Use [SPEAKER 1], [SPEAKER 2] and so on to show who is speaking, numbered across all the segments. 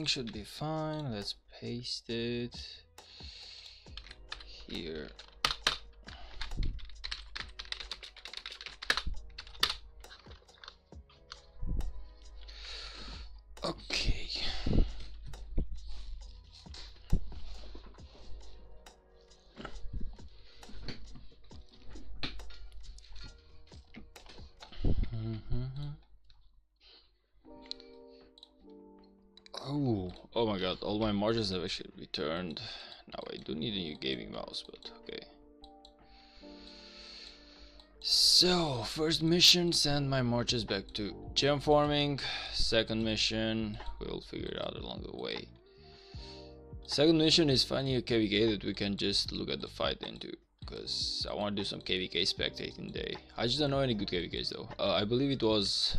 [SPEAKER 1] link should be fine. Let's paste it here. Okay. Oh my god, all my margins have actually returned. Now I do need a new gaming mouse, but okay. So, first mission, send my marches back to gem farming. Second mission, we'll figure it out along the way. Second mission is finding a KVK that we can just look at the fight into, because I want to do some KVK spectating day. I just don't know any good KVKs though. I believe it was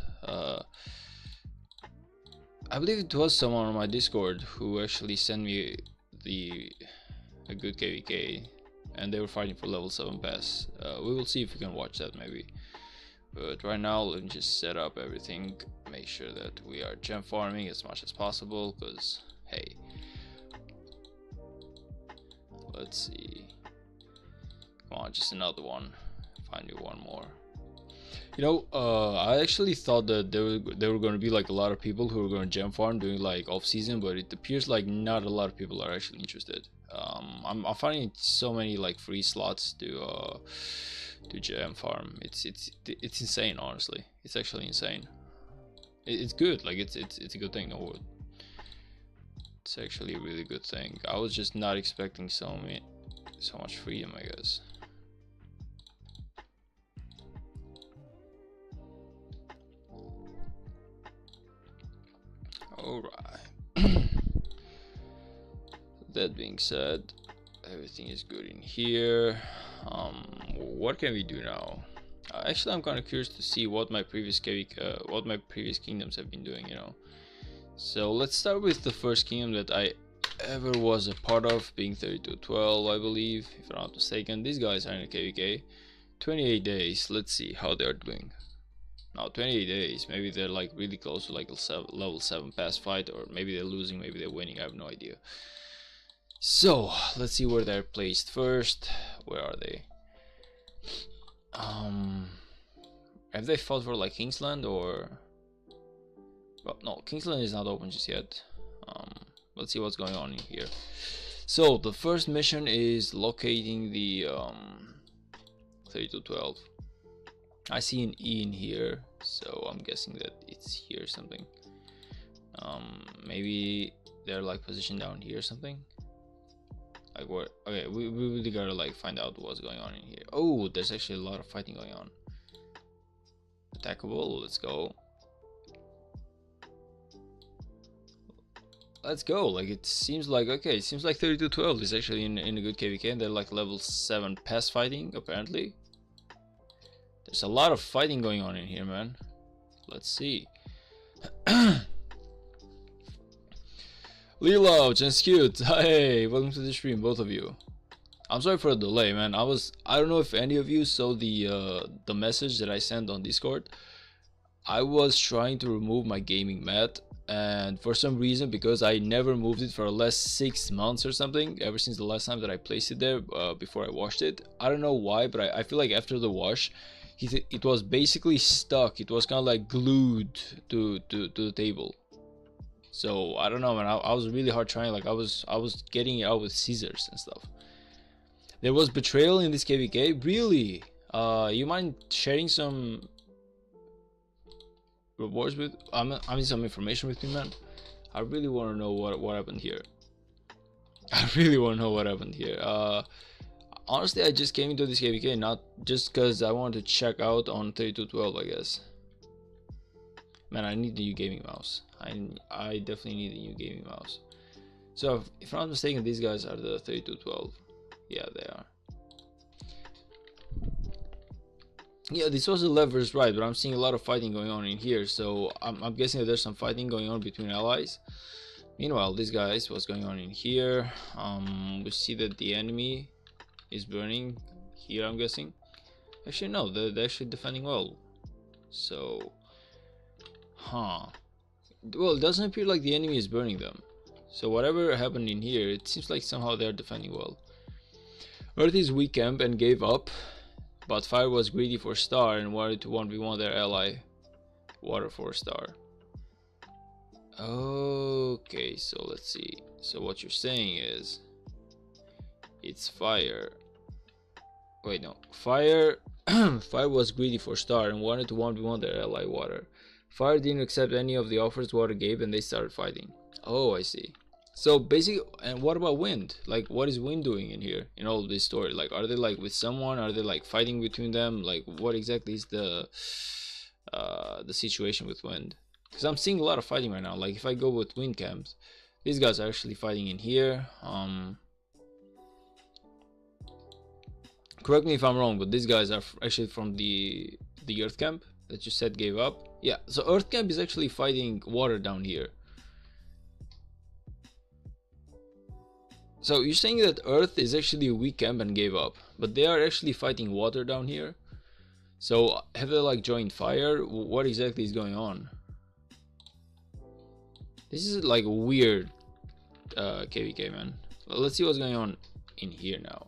[SPEAKER 1] someone on my Discord who actually sent me a good KVK, and they were fighting for level 7 pass. We will see if we can watch that maybe. But right now, let me just set up everything, make sure that we are gem farming as much as possible, because hey, let's see. Come on, just another one. Find me one more. You know, I actually thought that there were going to be like a lot of people who were going to gem farm during like off season, but it appears like not a lot of people are actually interested. I'm finding so many like free slots to gem farm. It's insane, honestly. It's actually insane. It's good. Like it's a good thing. No, it's actually a really good thing. I was just not expecting so much freedom, I guess. Alright. That being said, everything is good in here. What can we do now? Actually, I'm kind of curious to see what my previous kingdoms have been doing. You know. So let's start with the first kingdom that I ever was a part of, being 3212, I believe, if I'm not mistaken. These guys are in a KVK. 28 days. Let's see how they're doing. Now 28 days, maybe they're like really close to like a level 7 pass fight, or maybe they're losing, maybe they're winning, I have no idea. So let's see where they're placed first. Where are they? Have they fought for like Kingsland, or well, no, Kingsland is not open just yet. Let's see what's going on in here. So the first mission is locating the 3212. I see an E in here, so I'm guessing that it's here or something. Maybe they're like positioned down here or something. Like what? Okay, we really gotta like find out what's going on in here. Oh, there's actually a lot of fighting going on. Attackable, let's go. Let's go. Like it seems like, okay, it seems like 3212 is actually in a good KVK, and they're like level 7 pass fighting apparently. There's a lot of fighting going on in here, man. Let's see. Lilo, just cute. Hey, welcome to the stream, both of you. I'm sorry for the delay, man. I don't know if any of you saw the message that I sent on Discord. I was trying to remove my gaming mat, and for some reason, because I never moved it for the last 6 months or something, ever since the last time that I placed it there before I washed it. I don't know why, but I feel like after the wash, it was basically stuck. It was kind of like glued to the table. So I don't know, man. I was really hard trying. Like I was getting it out with scissors and stuff. There was betrayal in this KVK. Really? You mind sharing some rewards with? I mean some information with me, man. I really want to know what happened here. I really want to know what happened here. Honestly, I just came into this KVK not just because I wanted to check out on 3212, I guess. Man, I need a new gaming mouse. I definitely need a new gaming mouse. So, if I'm not mistaken, these guys are the 3212. Yeah, they are. Yeah, this was the levers, right, but I'm seeing a lot of fighting going on in here, so I'm guessing that there's some fighting going on between allies. Meanwhile, these guys, what's going on in here? We see that the enemy is burning here, I'm guessing. Actually no, they're actually defending well. So well, it doesn't appear like the enemy is burning them. So whatever happened in here, it seems like somehow they're defending well. Earth is weak camp and gave up, but Fire was greedy for star and wanted to 1v1 their ally Water for star. Okay, so let's see. So what you're saying is it's Fire. Wait, no. Fire Fire was greedy for star and wanted to 1v1 their ally Water. Fire didn't accept any of the offers Water gave and they started fighting. Oh, I see. So basically, and what about Wind? Like, what is Wind doing in here in all of this story? Like, are they like with someone? Are they like fighting between them? Like, what exactly is the situation with Wind? Because I'm seeing a lot of fighting right now. Like, if I go with Wind camps, these guys are actually fighting in here. Correct me if I'm wrong, but these guys are actually from the Earth camp that you said gave up. Yeah, so Earth camp is actually fighting Water down here. So you're saying that Earth is actually a weak camp and gave up, but they are actually fighting Water down here. So have they like joined Fire? What exactly is going on? This is like weird, KVK, man. Let's see what's going on in here now.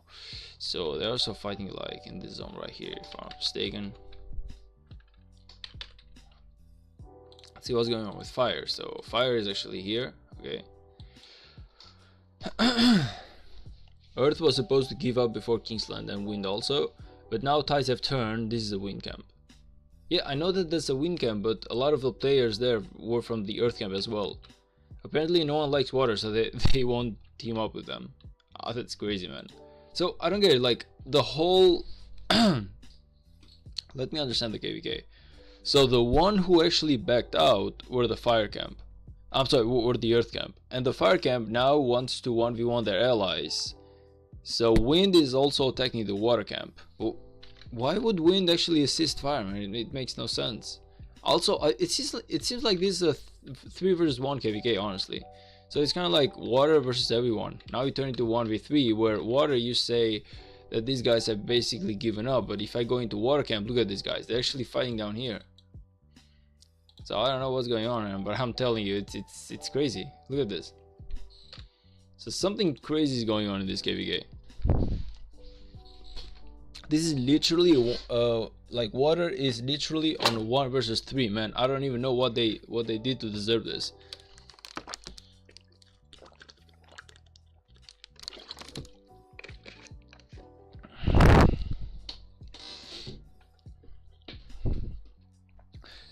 [SPEAKER 1] So they're also fighting like in this zone right here, if I'm not mistaken. Let's see what's going on with Fire. So Fire is actually here. Okay. Earth was supposed to give up before Kingsland and Wind also, but now tides have turned. This is a Wind camp. Yeah, I know that that's a Wind camp, but a lot of the players there were from the Earth camp as well. Apparently no one likes Water, so they won't team up with them. Oh, that's crazy, man. So I don't get it, like the whole let me understand the KVK. So the one who actually backed out were the Fire camp. I'm sorry, or the Earth camp, and the Fire camp now wants to 1v1 their allies. So Wind is also attacking the Water camp. Why would Wind actually assist Fire, man? It makes no sense. Also, it seems like this is a 3 versus 1 KVK, honestly. So it's kind of like Water versus everyone. Now you turn into 1v3, where Water, you say that these guys have basically given up, but if I go into Water camp, look at these guys, they're actually fighting down here. So I don't know what's going on, man, but I'm telling you, it's crazy. Look at this. So something crazy is going on in this KVK. This is literally like Water is literally on 1 versus 3, man. I don't even know what they did to deserve this.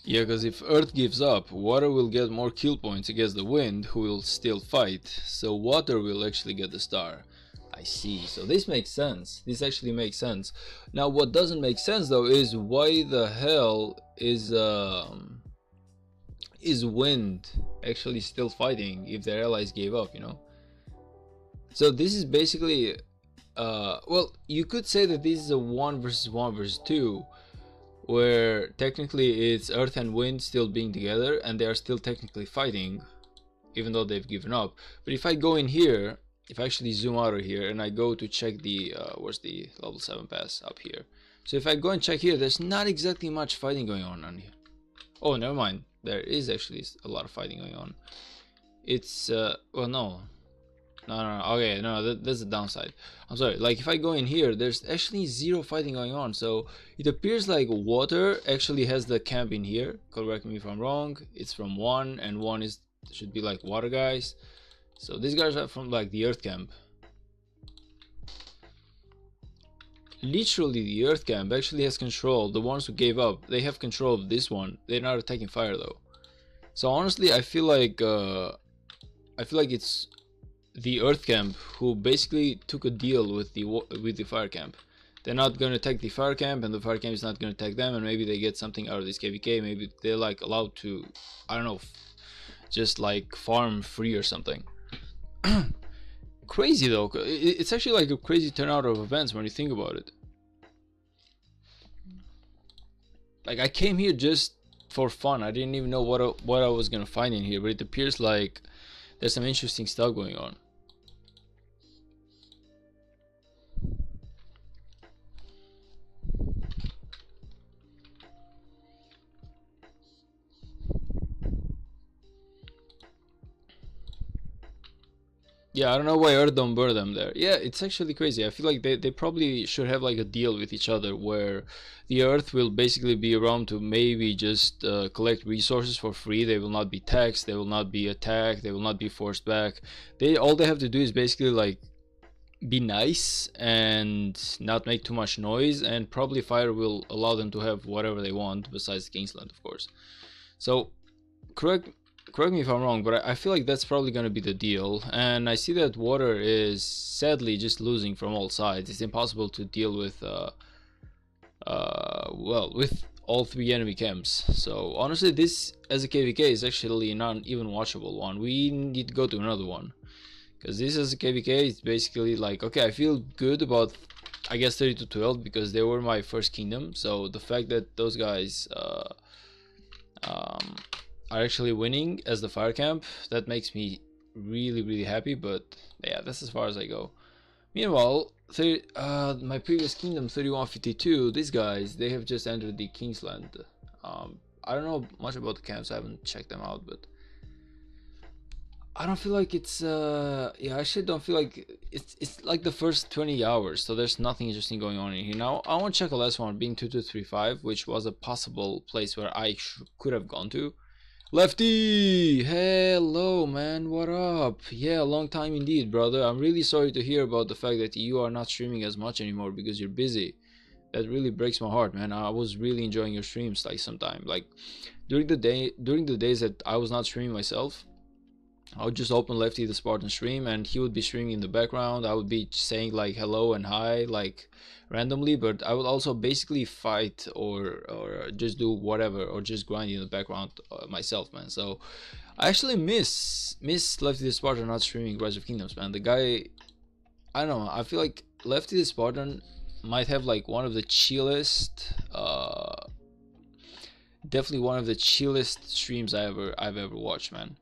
[SPEAKER 1] Yeah, because if Earth gives up, Water will get more kill points against the Wind, who will still fight, so Water will actually get the star. I see, so this makes sense. This actually makes sense. Now what doesn't make sense though is why the hell is Wind actually still fighting if their allies gave up, you know? So this is basically well, you could say that this is a 1 versus 1 versus 2, where technically it's Earth and Wind still being together and they are still technically fighting even though they've given up. But if I go in here, if I actually zoom out of here and I go to check the where's the level 7 pass? Up here. So if I go and check here, there's not exactly much fighting going on here. Oh, never mind, there is actually a lot of fighting going on. It's well, no, okay, no, that's the downside. I'm sorry, like if I go in here, there's actually zero fighting going on. So it appears like Water actually has the camp in here. Correct me if I'm wrong. It's from 1 and 1 is should be like Water guys. So these guys are from like the Earth camp. Literally the Earth camp actually has control. The ones who gave up, they have control of this one. They're not attacking Fire though. So honestly, I feel like it's the Earth camp who basically took a deal with the Fire camp. They're not going to attack the Fire camp, and the Fire camp is not going to attack them, and maybe they get something out of this KVK. Maybe they're like allowed to, I don't know, just like farm free or something. Crazy though. It's actually like a crazy turnout of events when you think about it. Like I came here just for fun. I didn't even know what I was gonna find in here, but it appears like there's some interesting stuff going on. Yeah, I don't know why Earth don't burn them there. Yeah, it's actually crazy. I feel like they probably should have like a deal with each other where the Earth will basically be around to maybe just collect resources for free. They will not be taxed. They will not be attacked. They will not be forced back. All they have to do is basically like be nice and not make too much noise, and probably fire will allow them to have whatever they want besides Kingsland, of course. So correct correct me if I'm wrong, but I feel like that's probably going to be the deal. And I see that water is sadly just losing from all sides. It's impossible to deal with well, with all three enemy camps. So honestly, this as a KVK is actually not even watchable one. We need to go to another one, because this as a KVK is basically like, okay, I feel good about, I guess, 30 to 12 because they were my first kingdom. So the fact that those guys are actually winning as the fire camp, that makes me really happy. But yeah, that's as far as I go. Meanwhile, my previous kingdom 3152, these guys, they have just entered the Kingsland. I don't know much about the camps, I haven't checked them out, but I don't feel like it's yeah, I actually don't feel like it's like the first 20 hours, so there's nothing interesting going on in here. Now I want to check the last one, being 2235, which was a possible place where I could have gone to. Lefty, hello man, what up? Yeah, long time indeed, brother. I'm really sorry to hear about the fact that you are not streaming as much anymore because you're busy. That really breaks my heart, man. I was really enjoying your streams, like sometime, like during the days that I was not streaming myself, I would just open Lefty the Spartan stream and he would be streaming in the background. I would be saying like hello and hi like randomly, but I would also basically fight or just do whatever or just grind in the background myself, man. So I actually miss Lefty the Spartan not streaming Rise of Kingdoms, man. The guy, I don't know, I feel like Lefty the Spartan might have like one of the chillest definitely one of the chillest streams I've ever watched, man.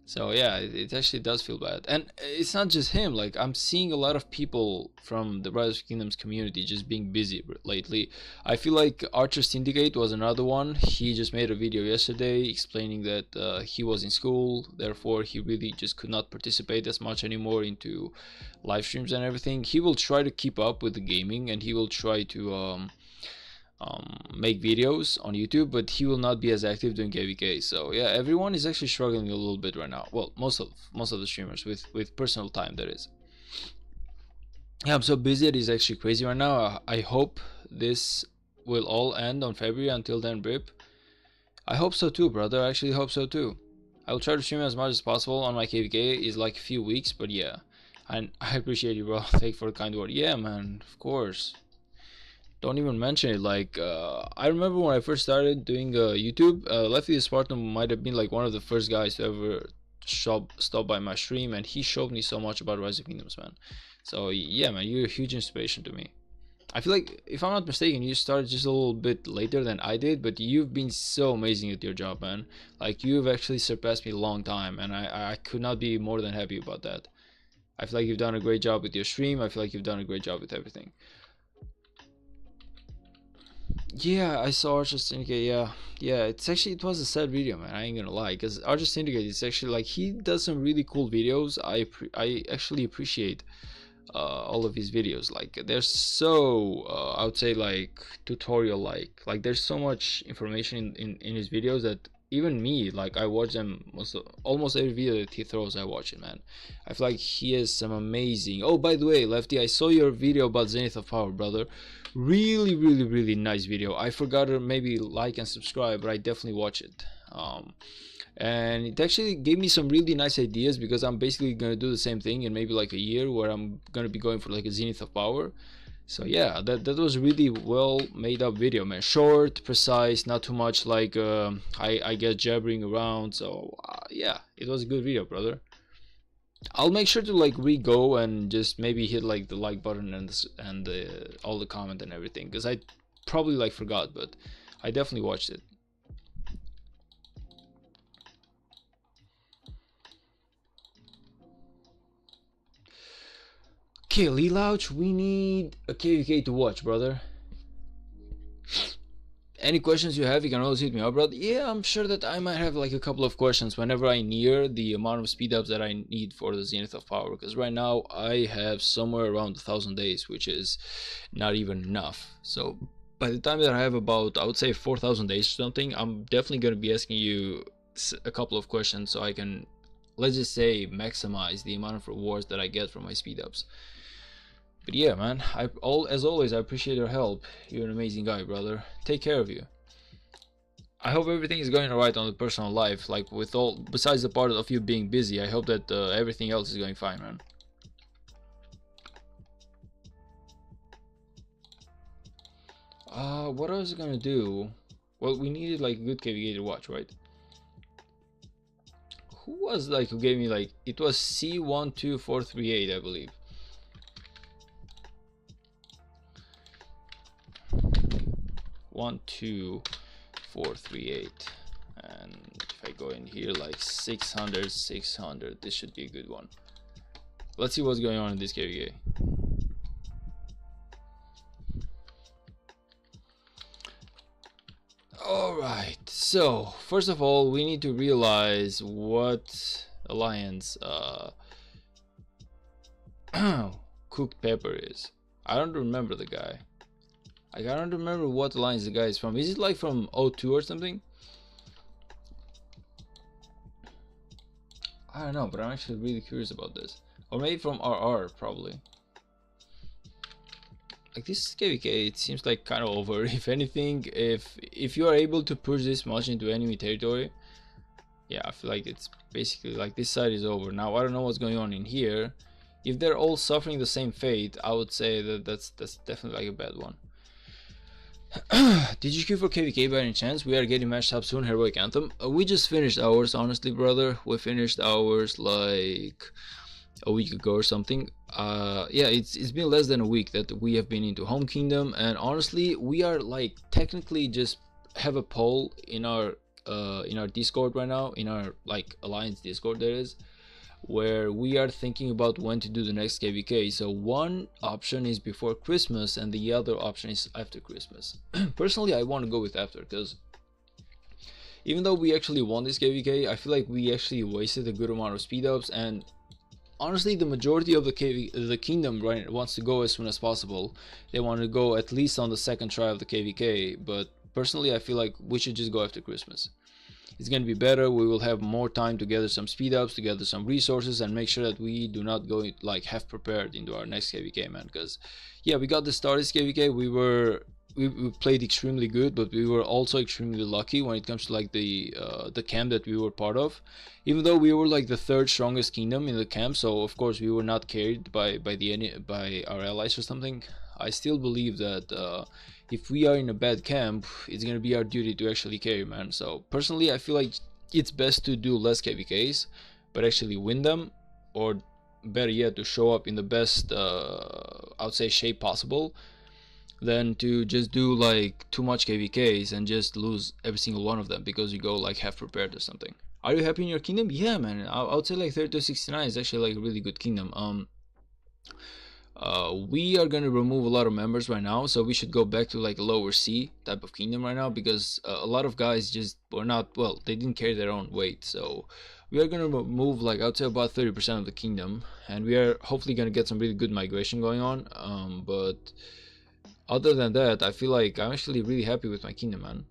[SPEAKER 1] So yeah, it actually does feel bad. And it's not just him, like I'm seeing a lot of people from the Rise of Kingdoms community just being busy lately. I feel like Archer Syndicate was another one. He just made a video yesterday explaining that he was in school, therefore he really just could not participate as much anymore into live streams and everything. He will try to keep up with the gaming and he will try to make videos on YouTube, but he will not be as active doing KVK. So yeah, everyone is actually struggling a little bit right now. Well, most of the streamers with personal time, that is. Yeah, I'm so busy. It is actually crazy right now. I hope this will all end on February. Until then, Brip. I hope so too, brother. I actually hope so too. I will try to stream as much as possible on my KVK. It's like a few weeks, but yeah. And I appreciate you, bro. Thank you for the kind word. Yeah, man. Of course. Don't even mention it. Like I remember when I first started doing YouTube, Lefty the Spartan might have been like one of the first guys to ever stop by my stream, and he showed me so much about Rise of Kingdoms, man. So yeah, man, you're a huge inspiration to me. I feel like, if I'm not mistaken, you started just a little bit later than I did, but you've been so amazing at your job, man. Like you've actually surpassed me a long time, and I could not be more than happy about that. I feel like you've done a great job with your stream. I feel like you've done a great job with everything. Yeah, I saw Archer Syndicate. Yeah, it was a sad video, man. I ain't gonna lie, because Archer Syndicate is actually like, he does some really cool videos. I actually appreciate all of his videos. Like they're so I would say like tutorial like there's so much information in his videos that even me, like I watch them almost every video that he throws, I watch it, man. I feel like he has some amazing. Oh, by the way, Lefty, I saw your video about Zenith of Power, brother. Really nice video. I forgot to maybe like and subscribe, but I definitely watch it. And it actually gave me some really nice ideas, because I'm basically gonna do the same thing in maybe like a year, where I'm gonna be going for like a Zenith of Power. So yeah, that was really well made up video, man. Short, precise, not too much like I get jabbering around. So yeah, it was a good video, brother. I'll make sure to like re-go and just maybe hit like the like button and all the comment and everything, because I probably like forgot, but I definitely watched it. Okay, Lelouch, we need a KVK to watch, brother. any questions you have, you can always hit me up, brother. Yeah, I'm sure that I might have like a couple of questions whenever I near the amount of speed ups that I need for the Zenith of Power, because right now I have somewhere around 1,000 days, which is not even enough. So by the time that I have about, I would say 4,000 days or something, I'm definitely going to be asking you a couple of questions so I can, let's just say, maximize the amount of rewards that I get from my speed ups. But yeah, man, as always, I appreciate your help. You're an amazing guy, brother. Take care of you. I hope everything is going alright on the personal life, like with all, besides the part of you being busy. I hope that everything else is going fine, man. What I was gonna do? Well, we needed like a good KVK to watch, right? Who was like who gave me like, it was C12438, I believe. One, 2, 4, 3, 8, and if I go in here like 600, 600, this should be a good one. Let's see what's going on in this KVK. Alright, so first of all, we need to realize what alliance Cooked Pepper is. I don't remember the guy. I don't remember what alliance the guy is from. Is it like from O2 or something? I don't know, but I'm actually really curious about this. Or maybe from RR, probably. Like this KVK, it seems like kind of over. If anything, if you are able to push this much into enemy territory, yeah, I feel like it's basically like this side is over. Now I don't know what's going on in here. If they're all suffering the same fate, I would say that that's definitely like a bad one. Did you queue for KVK by any chance? We are getting matched up soon. Heroic Anthem. We just finished ours, honestly, brother. We finished ours like a week ago or something. Yeah, it's been less than a week that we have been into Home Kingdom, and honestly, we are like technically just have a poll in our Discord right now, in our like Alliance Discord there is, where we are thinking about when to do the next KVK. So one option is before Christmas and the other option is after Christmas. Personally, I want to go with after, because even though we actually won this KVK, I feel like we actually wasted a good amount of speed ups, and honestly the majority of the kingdom right wants to go as soon as possible. They want to go at least on the second try of the KVK, but personally I feel like we should just go after Christmas. It's going to be better. We will have more time to gather some speed ups, to gather some resources, and make sure that we do not go like half prepared into our next KVK, man. Because yeah, we got the start of this KVK. We played extremely good, but we were also extremely lucky when it comes to like the camp that we were part of. Even though we were like the third strongest kingdom in the camp, so of course we were not carried by our allies or something. I still believe that if we are in a bad camp, it's gonna be our duty to actually carry, man. So personally, I feel like it's best to do less KVKs, but actually win them, or better yet, to show up in the best, I would say, shape possible, than to just do like too much KVKs and just lose every single one of them because you go like half prepared or something. Are you happy in your kingdom? Yeah, man. I would say like 3269 is actually like a really good kingdom. We are gonna remove a lot of members right now, so we should go back to like a lower C type of kingdom right now, because a lot of guys just were not, well, they didn't carry their own weight. So we are gonna move like, I would say about 30% of the kingdom, and we are hopefully gonna get some really good migration going on. But other than that, I feel like I'm actually really happy with my kingdom, man.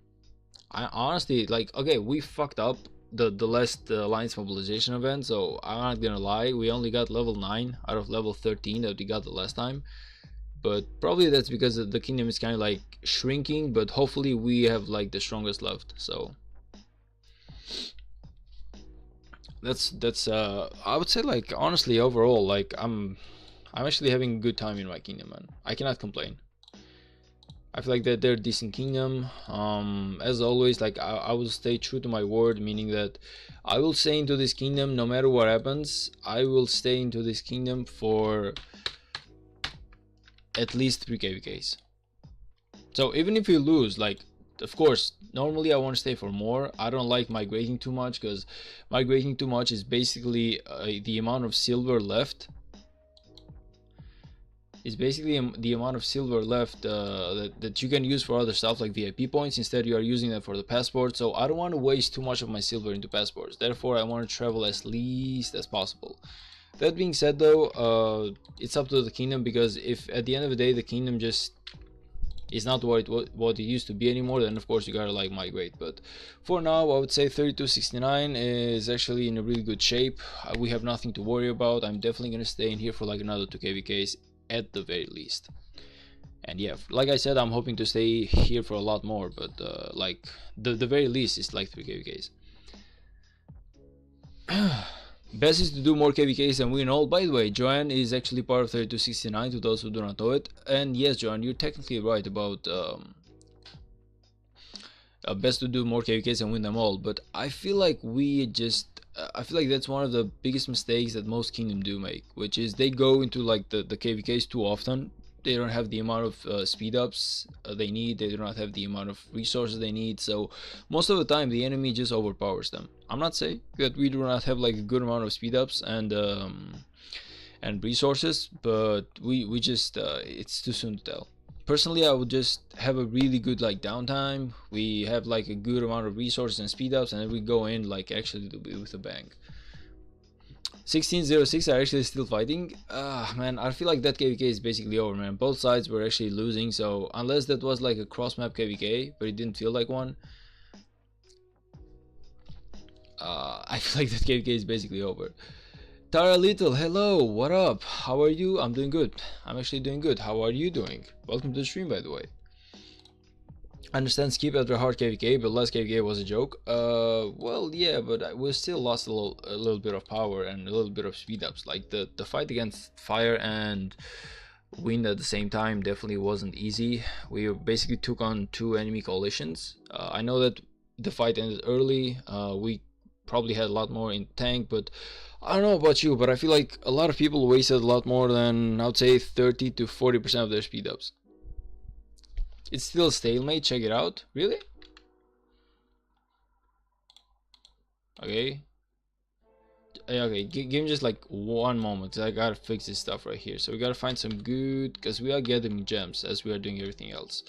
[SPEAKER 1] I honestly, like, okay, we fucked up the last alliance mobilization event, so I'm not gonna lie, we only got level 9 out of level 13 that we got the last time, but probably that's because the kingdom is kind of like shrinking, but hopefully we have like the strongest left. So that's I would say, like, honestly, overall, like I'm actually having a good time in my kingdom, man. I cannot complain. I feel like that they're a decent kingdom. As always, like I will stay true to my word, meaning that I will stay into this kingdom no matter what happens. I will stay into this kingdom for at least 3 KVKs. So even if you lose, like, of course, normally I want to stay for more. I don't like migrating too much, because migrating too much is basically the amount of silver left is basically the amount of silver left that you can use for other stuff like VIP points. Instead, you are using them for the passport. So I don't want to waste too much of my silver into passports. Therefore, I want to travel as least as possible. That being said, though, it's up to the kingdom, because if at the end of the day the kingdom just is not what it used to be anymore, then of course you gotta like migrate. But for now, I would say 3269 is actually in a really good shape. We have nothing to worry about. I'm definitely gonna stay in here for like another 2 KVKs at the very least. And yeah, like I said, I'm hoping to stay here for a lot more, but like the very least is like 3 KVKs. Best is to do more KVKs and win all. By the way, Joanne is actually part of 3269, to those who do not know it. And yes, Joanne, you're technically right about best to do more KVKs and win them all. But I feel like I feel like that's one of the biggest mistakes that most kingdom do make, which is they go into like the KVKs too often. They don't have the amount of speed ups they need. They do not have the amount of resources they need. So most of the time the enemy just overpowers them. I'm not saying that we do not have like a good amount of speed ups and resources, but we just it's too soon to tell. Personally, I would just have a really good like downtime. We have like a good amount of resources and speed ups, and then we go in like actually with a bang. 1606 are actually still fighting. Man, I feel like that KVK is basically over, man. Both sides were actually losing, so unless that was like a cross map KVK, but it didn't feel like one, I feel like that KVK is basically over. Tara Little, hello, what up? How are you? I'm doing good. I'm actually doing good. How are you doing? Welcome to the stream, by the way. I understand skip after hard KVK, but last KVK was a joke. Well, yeah, but we still lost a little bit of power and a little bit of speed ups. Like the fight against fire and wind at the same time definitely wasn't easy. We basically took on 2 enemy coalitions. I know that the fight ended early. We probably had a lot more in tank, but I don't know about you, but I feel like a lot of people wasted a lot more than, I would say, 30 to 40% of their speed ups. It's still stalemate, check it out. Really? Okay. Okay, give me just like 1 moment. I gotta fix this stuff right here. So we gotta find some good, because we are gathering gems as we are doing everything else.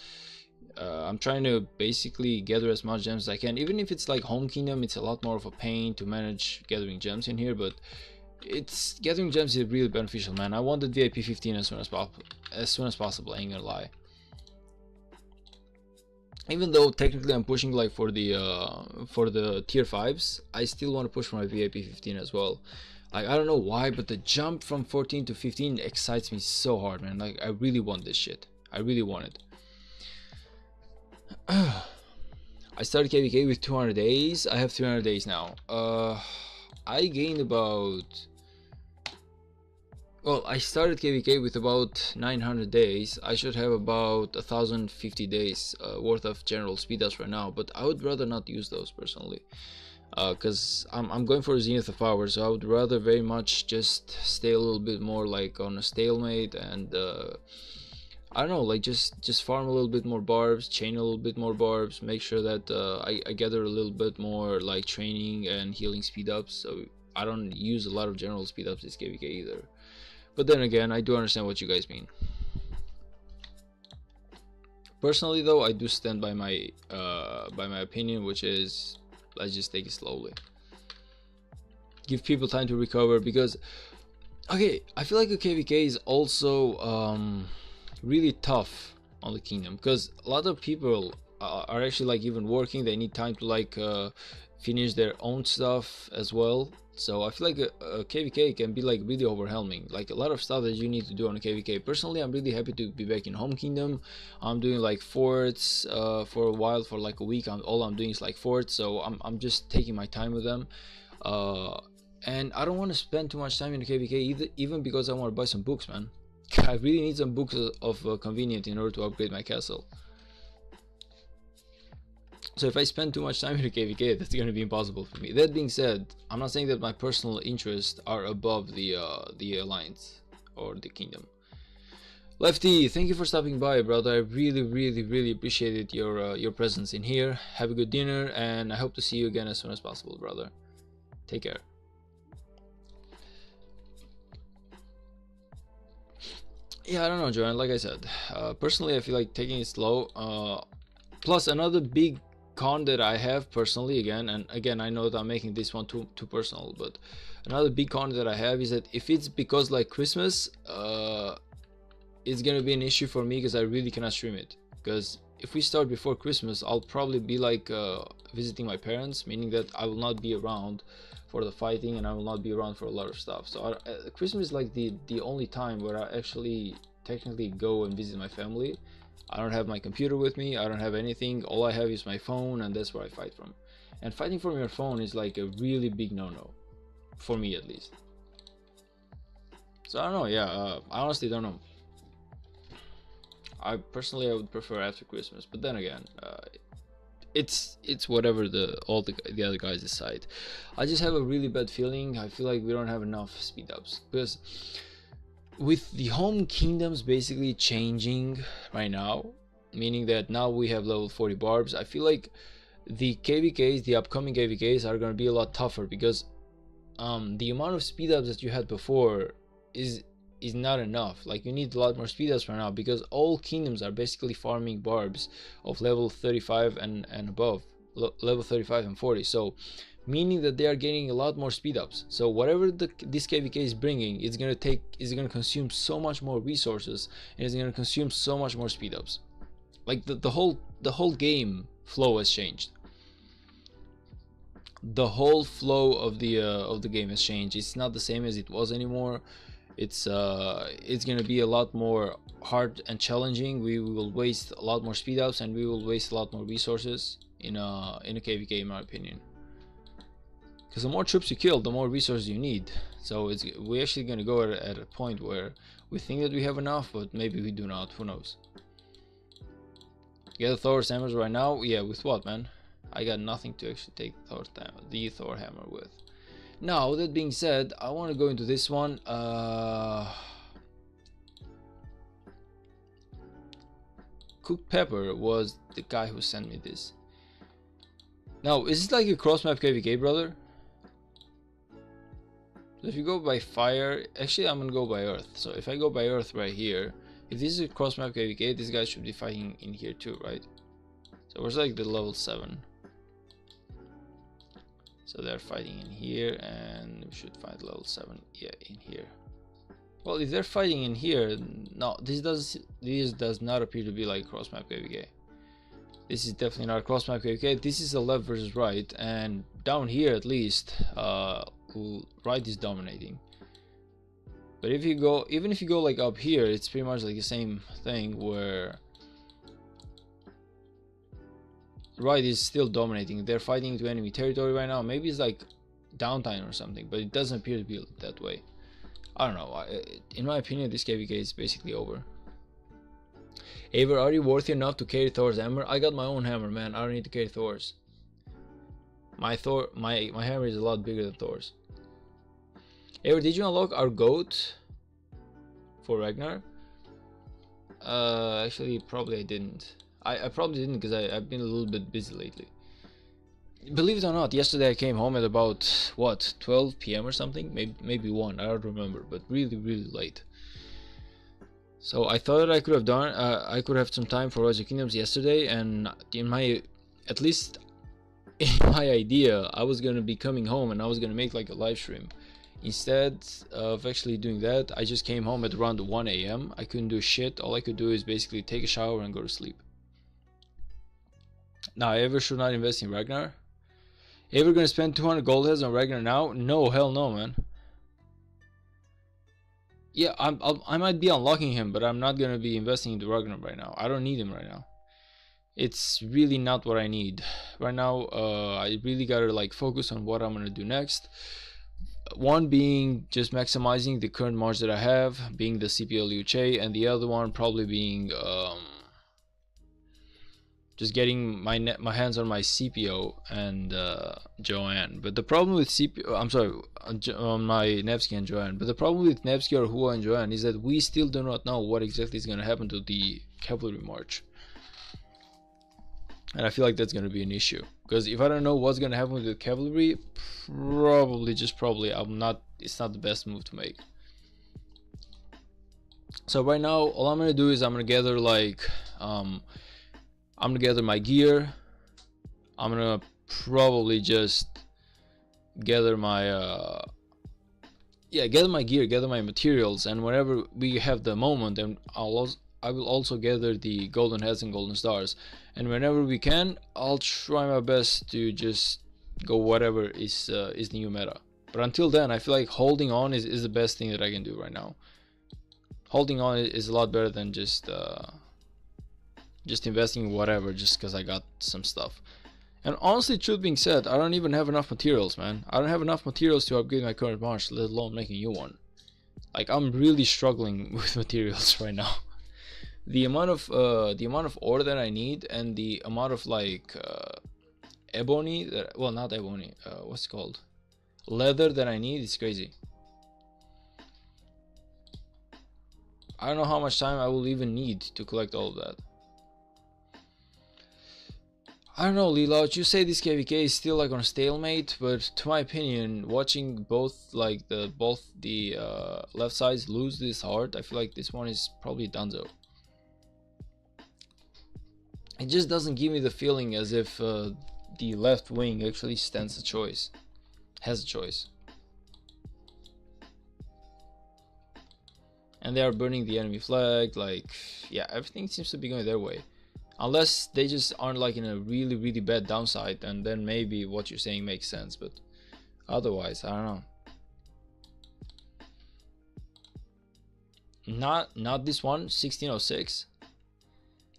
[SPEAKER 1] I'm trying to basically gather as much gems as I can. Even if it's like home kingdom, it's a lot more of a pain to manage gathering gems in here, but it's gathering gems is really beneficial, man. I wanted VIP 15 as soon as possible, I ain't gonna lie. Even though technically I'm pushing like for the tier 5s, I still want to push for my VIP 15 as well. Like, I don't know why, but the jump from 14 to 15 excites me so hard, man. Like, I really want this shit. I really want it. I started KVK with 200 days. I have 300 days now. I gained about... Well, I started KVK with about 900 days. I should have about 1050 days worth of general speed ups right now, but I would rather not use those personally, because I'm going for a zenith of power, so I would rather very much just stay a little bit more like on a stalemate and I don't know, like just farm a little bit more barbs, chain a little bit more barbs, make sure that I gather a little bit more like training and healing speed ups, so I don't use a lot of general speed ups this KVK either. But then again, I do understand what you guys mean. Personally though, I do stand by my opinion, which is let's just take it slowly. Give people time to recover, because okay, I feel like a KVK is also really tough on the kingdom, because a lot of people are actually like even working. They need time to like finish their own stuff as well. So I feel like a KVK can be like really overwhelming, like a lot of stuff that you need to do on a KVK. Personally, I'm really happy to be back in home kingdom. I'm doing like forts for a while, for like a week. All I'm doing is like forts, so I'm just taking my time with them. And I don't want to spend too much time in the KVK even because I want to buy some books, man. I really need some books of convenient in order to upgrade my castle. So if I spend too much time in the KVK, that's going to be impossible for me. That being said, I'm not saying that my personal interests are above the alliance or the kingdom. Lefty, thank you for stopping by, brother. I really appreciated your presence in here. Have a good dinner, and I hope to see you again as soon as possible, brother. Take care. Yeah, I don't know, Joanne. Like I said, personally, I feel like taking it slow. Plus, another big con that I have personally, again, I know that I'm making this one too personal, but another big con that I have is that if it's because like Christmas, it's gonna be an issue for me because I really cannot stream it. Because if we start before Christmas, I'll probably be like visiting my parents, meaning that I will not be around for the fighting and I will not be around for a lot of stuff. So Christmas is like the only time where I actually technically go and visit my family. I don't have my computer with me, I don't have anything, all I have is my phone, and that's where I fight from. And fighting from your phone is like a really big no-no, for me at least. So I don't know, yeah, I honestly don't know. I would prefer after Christmas, but then again, it's whatever all the other guys decide. I just have a really bad feeling. I feel like we don't have enough speed ups, because with the home kingdoms basically changing right now, meaning that now we have level 40 barbs, I feel like the KVKs, the upcoming KVKs, are gonna be a lot tougher, because the amount of speed ups that you had before is not enough. Like, you need a lot more speed ups right now, because all kingdoms are basically farming barbs of level 35 and above, level 35 and 40. So meaning that they are getting a lot more speed ups. So whatever this KVK is bringing, it's gonna consume so much more resources, and it's gonna consume so much more speed ups. Like the whole game flow has changed. The whole flow of the game has changed. It's not the same as it was anymore. It's gonna be a lot more hard and challenging. We will waste a lot more speed ups, and we will waste a lot more resources in a KVK, in my opinion. Because the more troops you kill, the more resources you need. So we're actually gonna go at a point where we think that we have enough, but maybe we do not. Who knows? Get the Thor's hammers right now? Yeah, with what, man? I got nothing to actually take the Thor hammer with. Now, that being said, I want to go into this one. Cooked Pepper was the guy who sent me this. Now, is this like a cross map KVK, brother? So if you go by fire, actually I'm gonna go by earth. So if I go by earth right here, if this is a cross map KVK, this guy should be fighting in here too, right? So where's like the level 7? So they're fighting in here, and we should find level 7, yeah, in here. Well, if they're fighting in here, no, this does not appear to be like cross map KVK. This is definitely not cross map KVK. This is a left versus right, and down here at least, right is dominating. But if you go, even if you go like up here, it's pretty much like the same thing, where right is still dominating. They're fighting into enemy territory right now. Maybe it's like downtime or something, but it doesn't appear to be that way. I don't know. In my opinion, this KVK is basically over. Aver, are you worthy enough to carry Thor's hammer? I got my own hammer, man. I don't need to carry Thor's. My hammer is a lot bigger than Thor's. Aver, did you unlock our goat for Ragnar? Actually, probably I didn't. I probably didn't, because I've been a little bit busy lately. Believe it or not, yesterday I came home at about, what, 12 PM or something? Maybe 1, I don't remember, but really late. So I thought that I could have some time for Rise of Kingdoms yesterday, and at least in my idea, I was gonna be coming home and I was gonna make like a live stream. Instead of actually doing that, I just came home at around 1 AM. I couldn't do shit. All I could do is basically take a shower and go to sleep. Now, Ever should not invest in Ragnar. Ever gonna spend 200 gold heads on Ragnar now? No, hell no, man. Yeah, I might be unlocking him, but I'm not gonna be investing into Ragnar right now. I don't need him right now. It's really not what I need right now. I really gotta like focus on what I'm gonna do next. One being just maximizing the current march that I have, being the CPO Liu Che, and the other one probably being just getting my hands on my CPO and Joanne. But the problem with CPO, I'm sorry, on my Nevsky and Joanne. But the problem with Nevsky or Hua and Joanne is that we still do not know what exactly is going to happen to the cavalry march. And I feel like that's going to be an issue, because if I don't know what's going to happen with the cavalry, probably it's not the best move to make. So right now, all I'm gonna do is I'm gonna gather like I'm gonna gather my gear. I'm gonna probably just gather my gather my gear, gather my materials, and whenever we have the moment, and I will also gather the golden heads and golden stars, and whenever we can, I'll try my best to just go whatever is the new meta. But until then, I feel like holding on is the best thing that I can do right now. Holding on is a lot better than just investing in whatever just because I got some stuff. And honestly, truth being said, I don't even have enough materials, man. I don't have enough materials to upgrade my current march, let alone make a new one. Like, I'm really struggling with materials right now. The amount of ore that I need and the amount of like ebony that, well, not ebony, what's it called, leather that I need is crazy. I don't know how much time I will even need to collect all of that. I don't know, Lila, you say this KVK is still like on a stalemate, but to my opinion, watching both the left sides lose this hard, I feel like this one is probably donezo. It just doesn't give me the feeling as if the left wing actually has a choice. And they are burning the enemy flag, like, yeah, everything seems to be going their way. Unless they just aren't like in a really, really bad downside, and then maybe what you're saying makes sense, but otherwise, I don't know. Not this one, 1606.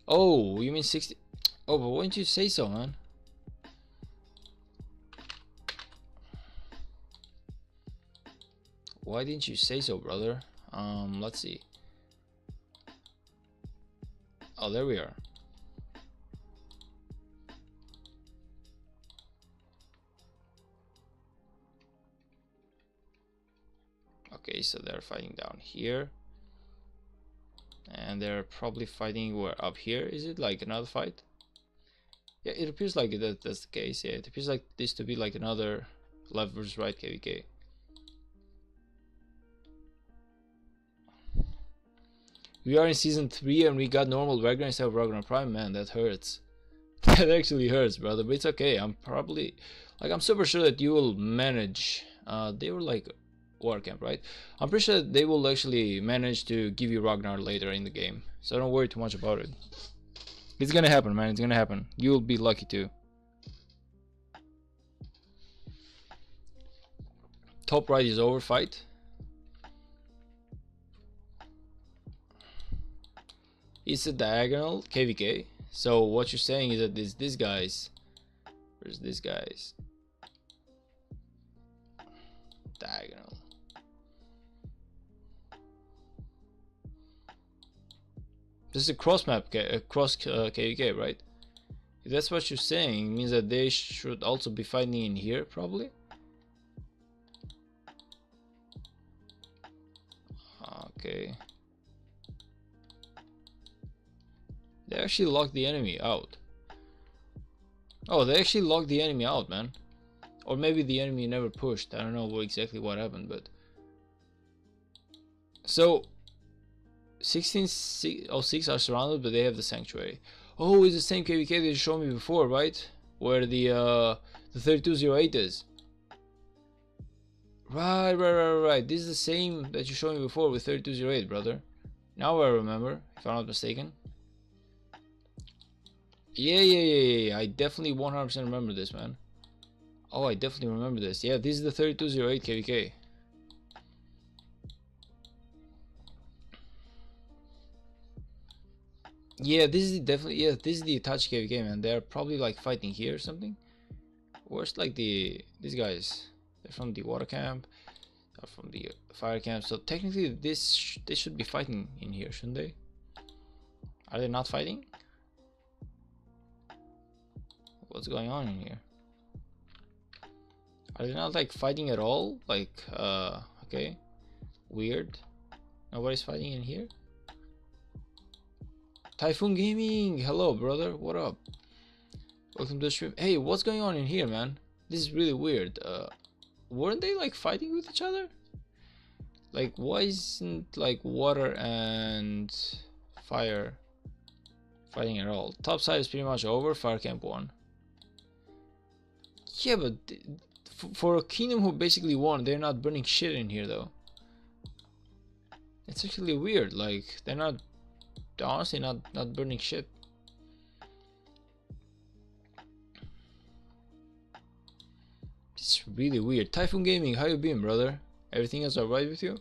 [SPEAKER 1] Oh, you mean 60? Oh, but why didn't you say so, man? Why didn't you say so, brother? Let's see. Oh, there we are. Okay, so they're fighting down here. And they're probably fighting where, up here? Is it like another fight? Yeah, it appears like that's the case. Yeah, it appears like this to be like another left versus right KVK. We are in season 3 and we got normal Ragnar instead of Ragnar Prime. Man, that hurts. That actually hurts, brother, but it's okay. I'm super sure that you will manage. They were like war camp, right? I'm pretty sure they will actually manage to give you Ragnar later in the game, so don't worry too much about it. It's gonna happen, man. It's gonna happen. You'll be lucky too. Top right is over fight. It's a diagonal KVK. So what you're saying is that this guy's, where's this guy's diagonal? This is a cross map, cross KVK, right? If that's what you're saying, it means that they should also be fighting in here, probably. Okay. They actually locked the enemy out. Oh, they actually locked the enemy out, man. Or maybe the enemy never pushed. I don't know exactly what happened, but... So... 1606 are surrounded, but they have the sanctuary. Oh, it's the same KVK that you showed me before, right? Where the 3208 is. Right. This is the same that you showed me before with 3208, brother. Now I remember, if I'm not mistaken. Yeah. I definitely 100% remember this, man. Oh, I definitely remember this. Yeah, this is the 3208 KVK. Yeah, this is definitely, yeah, this is the Itachi KVK, man. They're probably like fighting here or something. Where's like these guys? They're from the water camp, or from the fire camp. So technically, they should be fighting in here, shouldn't they? Are they not fighting? What's going on in here? Are they not like fighting at all? Like, okay, weird. Nobody's fighting in here. Typhoon Gaming, hello brother, what up? Welcome to the stream. Hey, what's going on in here, man? This is really weird. Weren't they like fighting with each other? Like, why isn't like water and fire fighting at all? Top side is pretty much over. Fire camp 1. Yeah, but for a kingdom who basically won, they're not burning shit in here though. It's actually weird. Like, they're honestly not burning shit. It's really weird. Typhoon Gaming, how you been, brother? Everything is alright with you?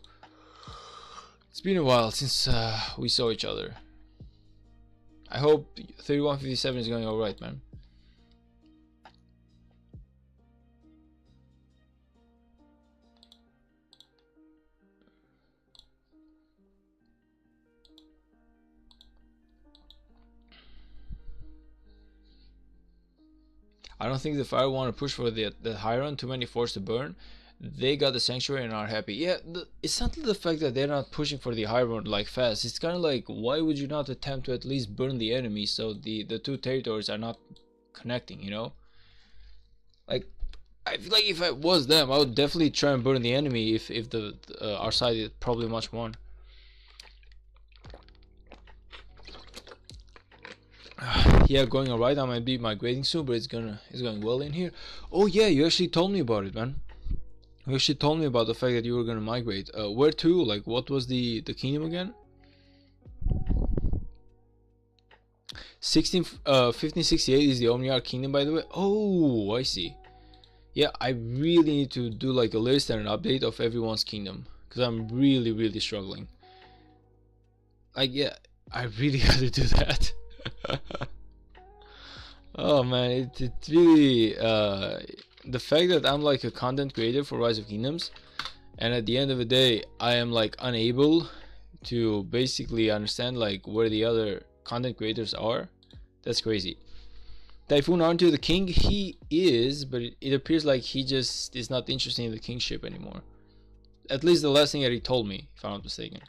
[SPEAKER 1] It's been a while since we saw each other. I hope 3157 is going alright, man. I don't think the fire want to push for the Hiron. Too many forts to burn. They got the sanctuary and are happy. Yeah, it's not the fact that they're not pushing for the Hiron like fast. It's kind of like, why would you not attempt to at least burn the enemy so the two territories are not connecting, you know? Like, I feel like if I was them, I would definitely try and burn the enemy if the our side is probably much more. Yeah, going alright. I might be migrating soon, but it's going well in here. Oh yeah, you actually told me about it, man. You actually told me about the fact that you were gonna migrate. Where to? Like, what was the kingdom again? 1568 is the Omniarch kingdom, by the way. Oh, I see. Yeah, I really need to do like a list and an update of everyone's kingdom, because I'm really struggling. Like, yeah, I really gotta do that. Oh man, it's really the fact that I'm like a content creator for Rise of Kingdoms, and at the end of the day I am like unable to basically understand like where the other content creators are. That's crazy. Typhoon, aren't you the king? He is, but it appears like he just is not interested in the kingship anymore. At least the last thing that he told me, if I'm not mistaken.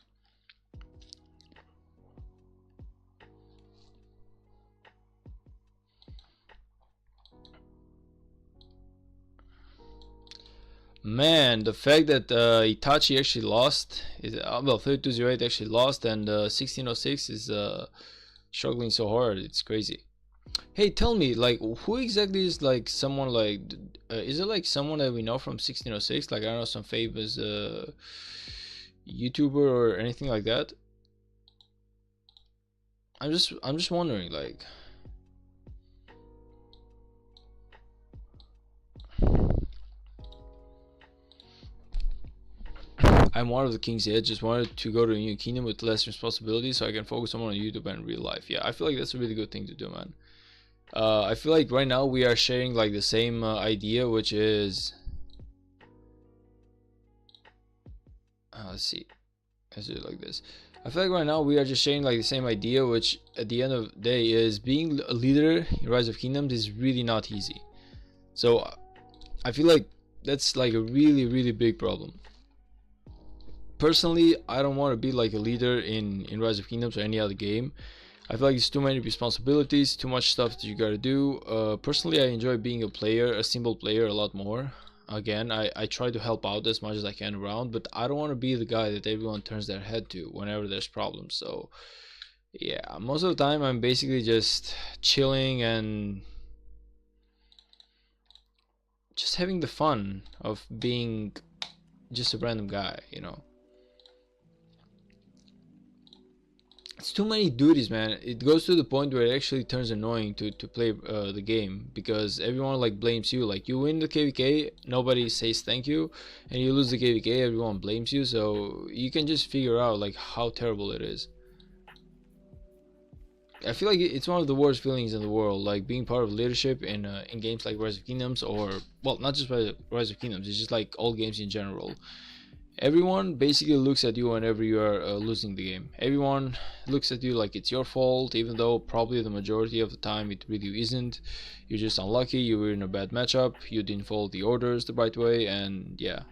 [SPEAKER 1] Man, the fact that Itachi actually lost is well, 3208 actually lost, and 1606 is struggling so hard. It's crazy. Hey, tell me, like, who exactly is like someone like? Is it like someone that we know from 1606? Like, I don't know, some famous YouTuber or anything like that. I'm just wondering, like. I'm one of the kings yet. Just wanted to go to a new kingdom with less responsibilities so I can focus more on YouTube and real life. Yeah, I feel like that's a really good thing to do, man. I feel like right now we are sharing like the same idea, which is let's see, let's do it like this. I feel like right now we are just sharing like the same idea, which at the end of the day is being a leader in Rise of Kingdoms is really not easy. So I feel like that's like a really big problem. Personally, I don't want to be like a leader in Rise of Kingdoms or any other game. I feel like it's too many responsibilities, too much stuff that you gotta do. Personally, I enjoy being a player, a simple player, a lot more. Again, I try to help out as much as I can around, but I don't want to be the guy that everyone turns their head to whenever there's problems. So yeah, most of the time I'm basically just chilling and just having the fun of being just a random guy, you know. It's too many duties, man. It goes to the point where it actually turns annoying to play the game, because everyone like blames you. Like, you win the KVK, nobody says thank you, and you lose the KVK, everyone blames you. So you can just figure out like how terrible it is. I feel like it's one of the worst feelings in the world, like being part of leadership in games like Rise of Kingdoms, or well, not just Rise of Kingdoms. It's just like all games in general. Everyone basically looks at you whenever you are losing the game. Everyone looks at you like it's your fault, even though probably the majority of the time it really isn't. You're just unlucky, you were in a bad matchup, you didn't follow the orders the right way, and yeah.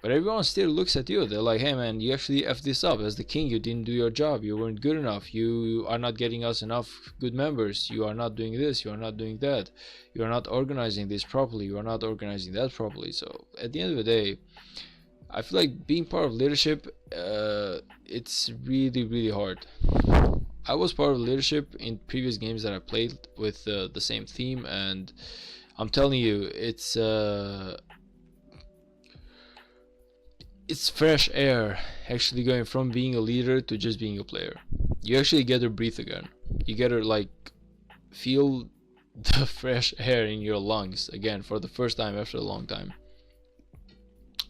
[SPEAKER 1] But everyone still looks at you. They're like, hey man, you actually effed this up. As the king, you didn't do your job. You weren't good enough. You are not getting us enough good members. You are not doing this. You are not doing that. You are not organizing this properly. You are not organizing that properly. So at the end of the day, I feel like being part of leadership, it's really hard. I was part of leadership in previous games that I played with the same theme, and I'm telling you, it's fresh air actually going from being a leader to just being a player. You actually get to breathe again. You get to like feel the fresh air in your lungs again for the first time after a long time.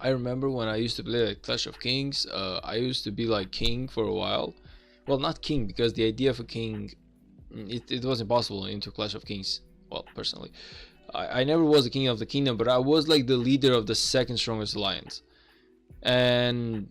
[SPEAKER 1] I remember when I used to play like Clash of Kings, I used to be like king for a while. Well, not king, because the idea of a king, it was impossible into Clash of Kings. Well, personally, I never was the king of the kingdom, but I was like the leader of the second strongest alliance. And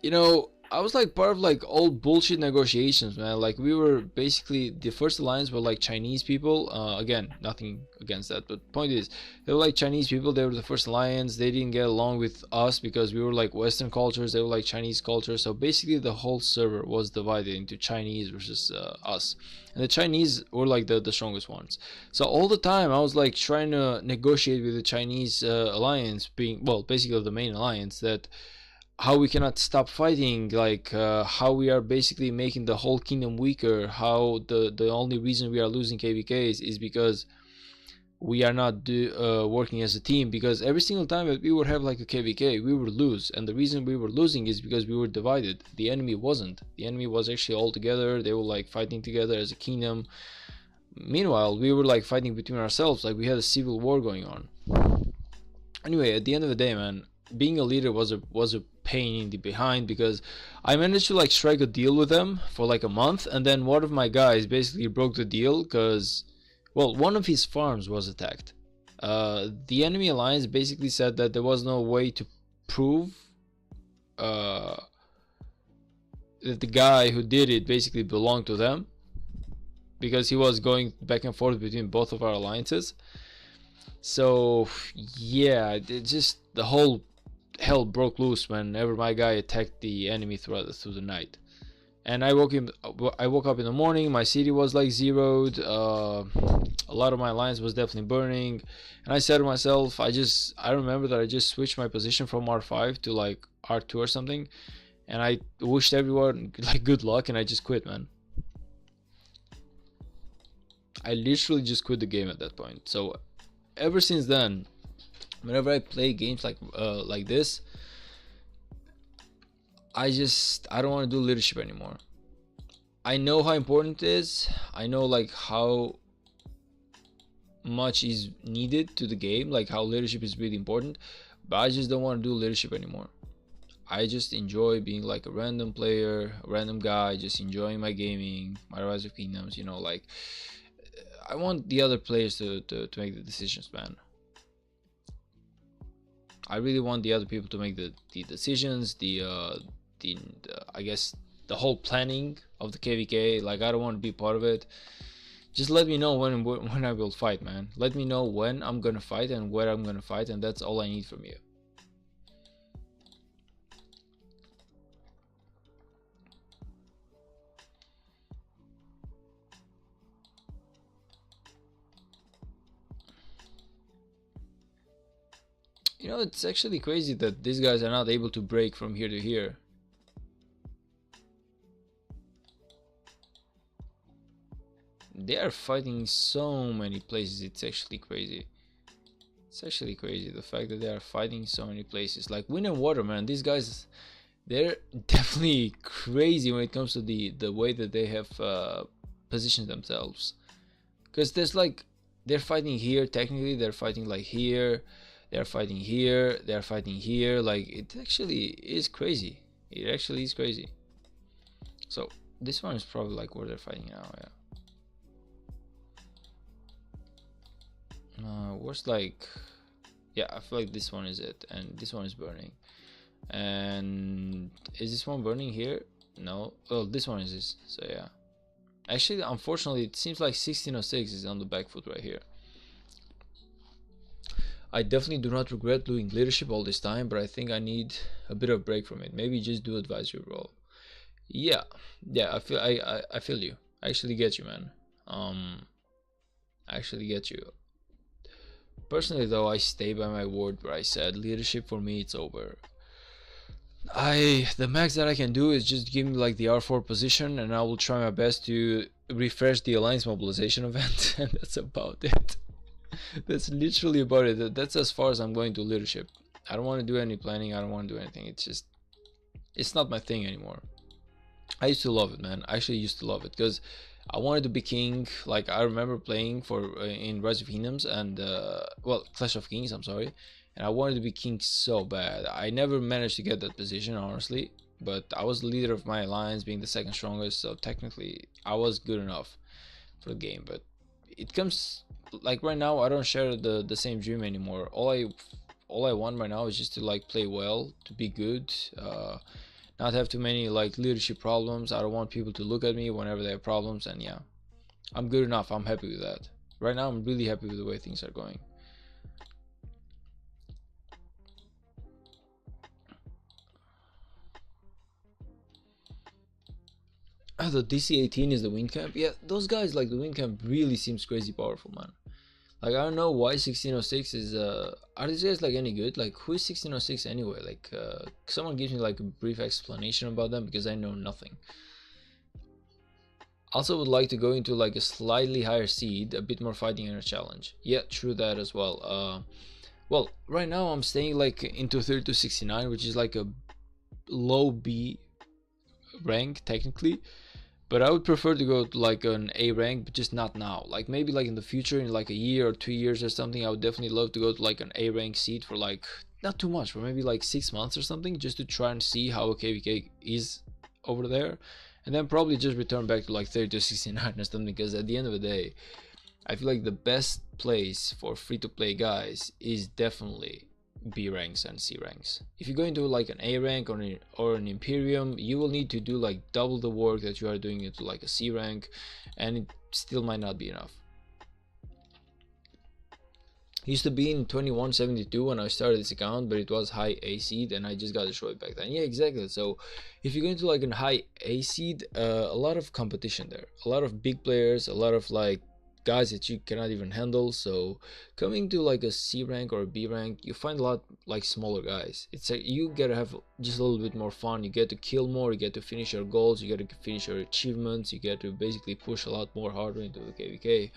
[SPEAKER 1] you know, I was like part of like old bullshit negotiations, man. Like we were basically, the first alliance were like Chinese people. Again, nothing against that, but point is, they were like Chinese people. They were the first alliance. They didn't get along with us because we were like Western cultures. They were like Chinese culture. So basically, the whole server was divided into Chinese versus us, and the Chinese were like the strongest ones. So all the time, I was like trying to negotiate with the Chinese alliance, being, well, basically the main alliance, that how we cannot stop fighting, like how we are basically making the whole kingdom weaker, how the only reason we are losing KVKs is because we are not working as a team, because every single time that we would have like a KVK, we would lose, and the reason we were losing is because we were divided. The enemy wasn't. The enemy was actually all together. They were like fighting together as a kingdom. Meanwhile, we were like fighting between ourselves, like we had a civil war going on. Anyway, at the end of the day, man, being a leader was a pain in the behind, because I managed to like strike a deal with them for like a month, and then one of my guys basically broke the deal because, well, one of his farms was attacked. The enemy alliance basically said that there was no way to prove that the guy who did it basically belonged to them, because he was going back and forth between both of our alliances. So yeah, it just, the whole hell broke loose whenever my guy attacked the enemy through the night. And I woke up in the morning, my city was like zeroed, a lot of my lines was definitely burning, and I said to myself, I remember that I just switched my position from R5 to like R2 or something, and I wished everyone like good luck, and I just quit, man. I literally just quit the game at that point. So ever since then, whenever I play games like this, I don't want to do leadership anymore. I know how important it is. I know like how much is needed to the game, like how leadership is really important, but I just don't want to do leadership anymore. I just enjoy being like a random player, a random guy, just enjoying my gaming, my Rise of Kingdoms, you know, like I want the other players to make the decisions, man. I really want the other people to make the decisions, the I guess the whole planning of the KVK. Like I don't want to be part of it. Just let me know when I will fight, man. Let me know when I'm gonna fight and where I'm gonna fight, and that's all I need from you. You know, it's actually crazy that these guys are not able to break from here to here. They are fighting so many places. It's actually crazy. It's actually crazy, the fact that they are fighting so many places. Like Wind and Water, man, these guys, they're definitely crazy when it comes to the way that they have positioned themselves. Because there's like, they're fighting here, technically they're fighting like here, they're fighting here, they're fighting here. Like it actually is crazy. It actually is crazy. So this one is probably like where they're fighting now. Yeah. Where's like, yeah, I feel like this one is it, and this one is burning. And is this one burning here? No. Well, this one is this. So yeah. Actually, unfortunately, it seems like 1606 is on the back foot right here. I definitely do not regret doing leadership all this time, but I think I need a bit of break from it. Maybe just do advisory role. Yeah, I feel you. I actually get you, man. I actually get you. Personally, though, I stay by my word where I said leadership for me, it's over. The max that I can do is just give me like the R4 position, and I will try my best to refresh the alliance mobilization event, and that's about it. That's literally about it. That's as far as I'm going to leadership. I don't want to do any planning. I don't want to do anything. It's not my thing anymore. I used to love it, man. I actually used to love it because I wanted to be king. Like, I remember playing for in Rise of Kingdoms and well, Clash of Kings, I'm sorry, and I wanted to be king so bad. I never managed to get that position, honestly, but I was the leader of my alliance, being the second strongest, so technically I was good enough for the game. But it comes like right now, I don't share the same dream anymore. All I want right now is just to like play well, to be good, not have too many like leadership problems. I don't want people to look at me whenever they have problems, and yeah, I'm good enough. I'm happy with that. Right now I'm really happy with the way things are going. The DC-18 is the wind camp. Yeah, those guys, like, the wind camp really seems crazy powerful, man. Like, I don't know why 1606 is are these guys like any good? Like, who is 1606 anyway? Like, someone gives me like a brief explanation about them, because I know nothing. Also would like to go into like a slightly higher seed, a bit more fighting and a challenge. Yeah, true that as well. Well, right now I'm staying like into 3269, which is like a low B rank technically, but I would prefer to go to like an A rank, but just not now. Like maybe like in the future, in like a year or 2 years or something, I would definitely love to go to like an A rank seat for like not too much, for maybe like 6 months or something, just to try and see how a KVK is over there, and then probably just return back to like 3269 or something. Because at the end of the day, I feel like the best place for free-to-play guys is definitely B ranks and C ranks. If you go into like an A rank or an Imperium, you will need to do like double the work that you are doing into like a C rank, and it still might not be enough. It used to be in 2172 when I started this account, but it was high A seed and I just got destroyed back then. Yeah, exactly. So if you go into like a high A seed, a lot of competition there, a lot of big players, a lot of like guys that you cannot even handle. So coming to like a C rank or a B rank, you find a lot like smaller guys. It's like you gotta have just a little bit more fun. You get to kill more, you get to finish your goals, you get to finish your achievements, you get to basically push a lot more harder into the KVK.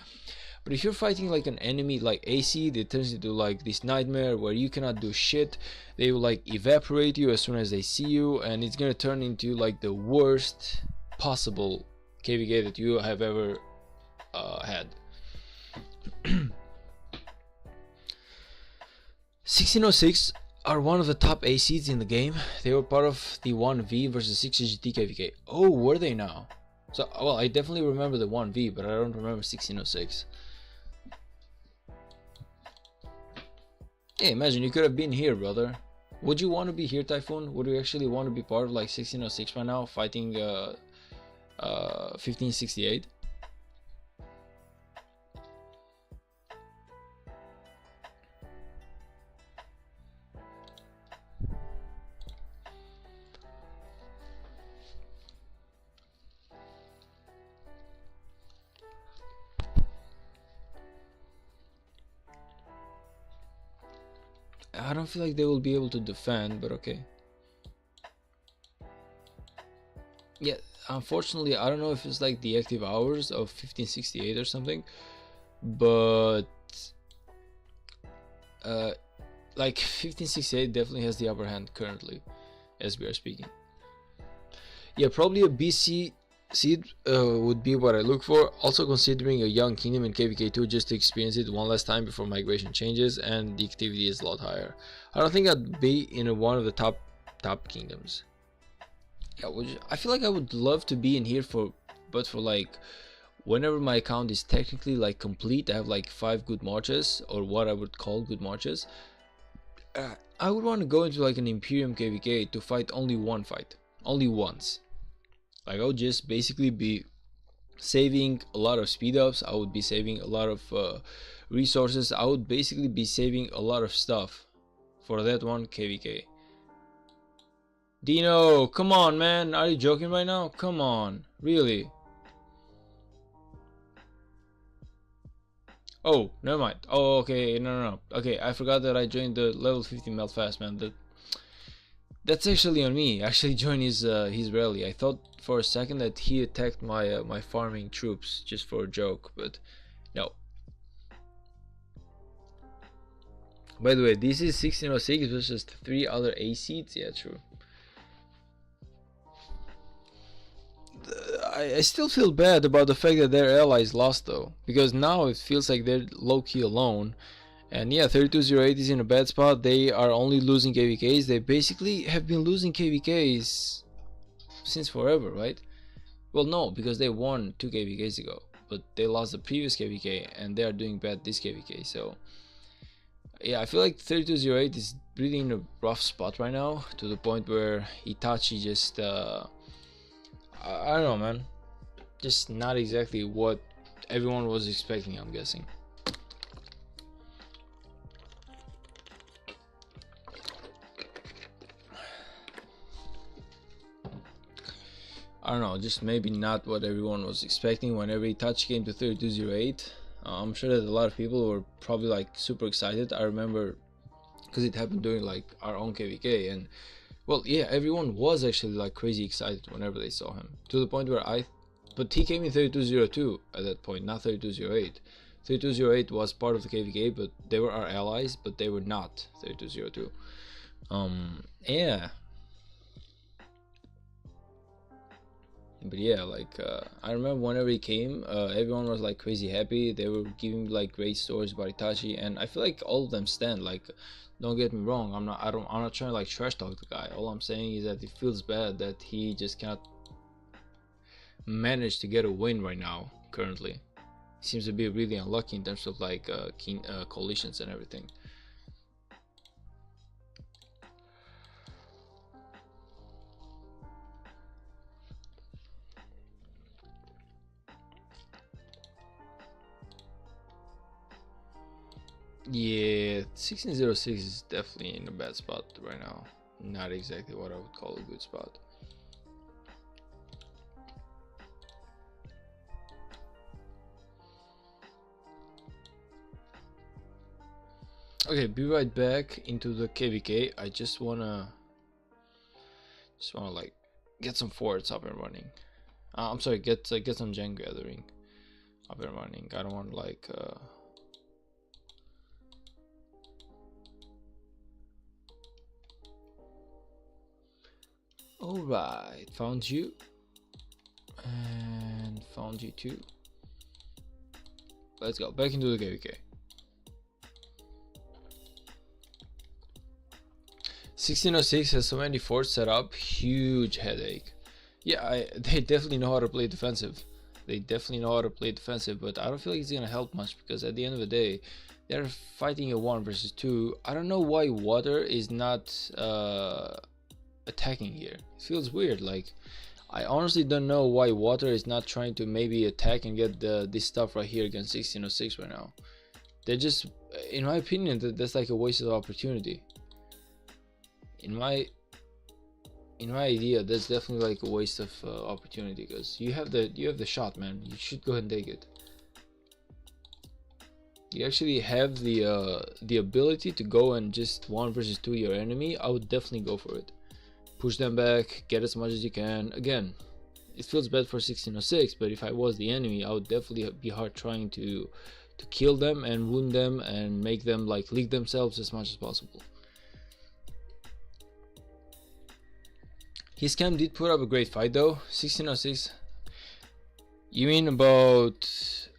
[SPEAKER 1] But if you're fighting like an enemy like AC, it turns into like this nightmare where you cannot do shit. They will like evaporate you as soon as they see you, and it's gonna turn into like the worst possible KVK that you have ever had. 1606 are one of the top A seeds in the game. They were part of the 1V versus 6GT KVK. Oh, were they now? So, well, I definitely remember the 1V, but I don't remember 1606. Hey, imagine you could have been here, brother. Would you want to be here, Typhoon? Would you actually want to be part of like 1606 right now, fighting 1568? I don't feel like they will be able to defend, but okay. Yeah, unfortunately, I don't know if it's like the active hours of 1568 or something, but like 1568 definitely has the upper hand currently, as we are speaking. Yeah, probably a BC seed would be what I look for. Also considering a young kingdom in KVK2 just to experience it one last time before migration changes, and the activity is a lot higher. I don't think I'd be in one of the top kingdoms. Yeah, I feel like I would love to be in here but for like whenever my account is technically like complete, I have like 5 good marches, or what I would call good marches. I would want to go into like an Imperium KVK to fight only one fight, only once. Like I would just basically be saving a lot of speed ups, I would be saving a lot of resources, I would basically be saving a lot of stuff for that one KVK. Dino, come on, man, are you joking right now? Come on, really? Oh, never mind. Oh, okay, no. Okay, I forgot that I joined the level 50 melt fast, man. That's actually on me. Actually join his rally. I thought for a second that he attacked my my farming troops just for a joke, but no. By the way, this is 1606 versus 3 other A seeds. Yeah, true. I still feel bad about the fact that their allies lost though, because now it feels like they're low-key alone. And yeah, 3208 is in a bad spot. They are only losing KVKs. They basically have been losing KVKs since forever, right? Well, no, because they won 2 KVKs ago, but they lost the previous KVK and they are doing bad this KVK. So yeah, I feel like 3208 is really in a rough spot right now, to the point where Itachi just I don't know, man, just not exactly what everyone was expecting, I'm guessing. I don't know, just maybe not what everyone was expecting. Whenever Itachi came to 3208, I'm sure that a lot of people were probably like super excited. I remember because it happened during like our own KVK, and well, yeah, everyone was actually like crazy excited whenever they saw him, to the point where but he came in 3202 at that point, not 3208. 3208 was part of the KVK, but they were our allies, but they were not 3202. Yeah. But yeah, like I remember whenever he came, everyone was like crazy happy. They were giving like great stories about Itachi, and I feel like all of them stand. Like, don't get me wrong, I'm not trying to like trash talk the guy. All I'm saying is that it feels bad that he just cannot manage to get a win right now. Currently, he seems to be really unlucky in terms of like coalitions and everything. Yeah, 1606 is definitely in a bad spot right now. Not exactly what I would call a good spot. Okay, be right back into the KVK. I just wanna like get some forts up and running. I'm sorry, get some gen gathering up and running. I don't want like Alright, found you. And found you too. Let's go back into the KVK. 1606 has so many forts set up, huge headache. Yeah, they definitely know how to play defensive. They definitely know how to play defensive, but I don't feel like it's gonna help much, because at the end of the day, they're fighting a 1 versus 2. I don't know why water is not attacking here. It feels weird. Like, I honestly don't know why water is not trying to maybe attack and get this stuff right here against 1606 right now. They're just, in my opinion, that's like a waste of opportunity. In my idea, that's definitely like a waste of opportunity, because you have the shot, man. You should go ahead and take it. You actually have the ability to go and just 1 versus 2 your enemy. I would definitely go for it. Push them back, get as much as you can. Again, it feels bad for 1606, but if I was the enemy, I would definitely be hard trying to kill them and wound them and make them like leak themselves as much as possible. His camp did put up a great fight though. 1606. You mean about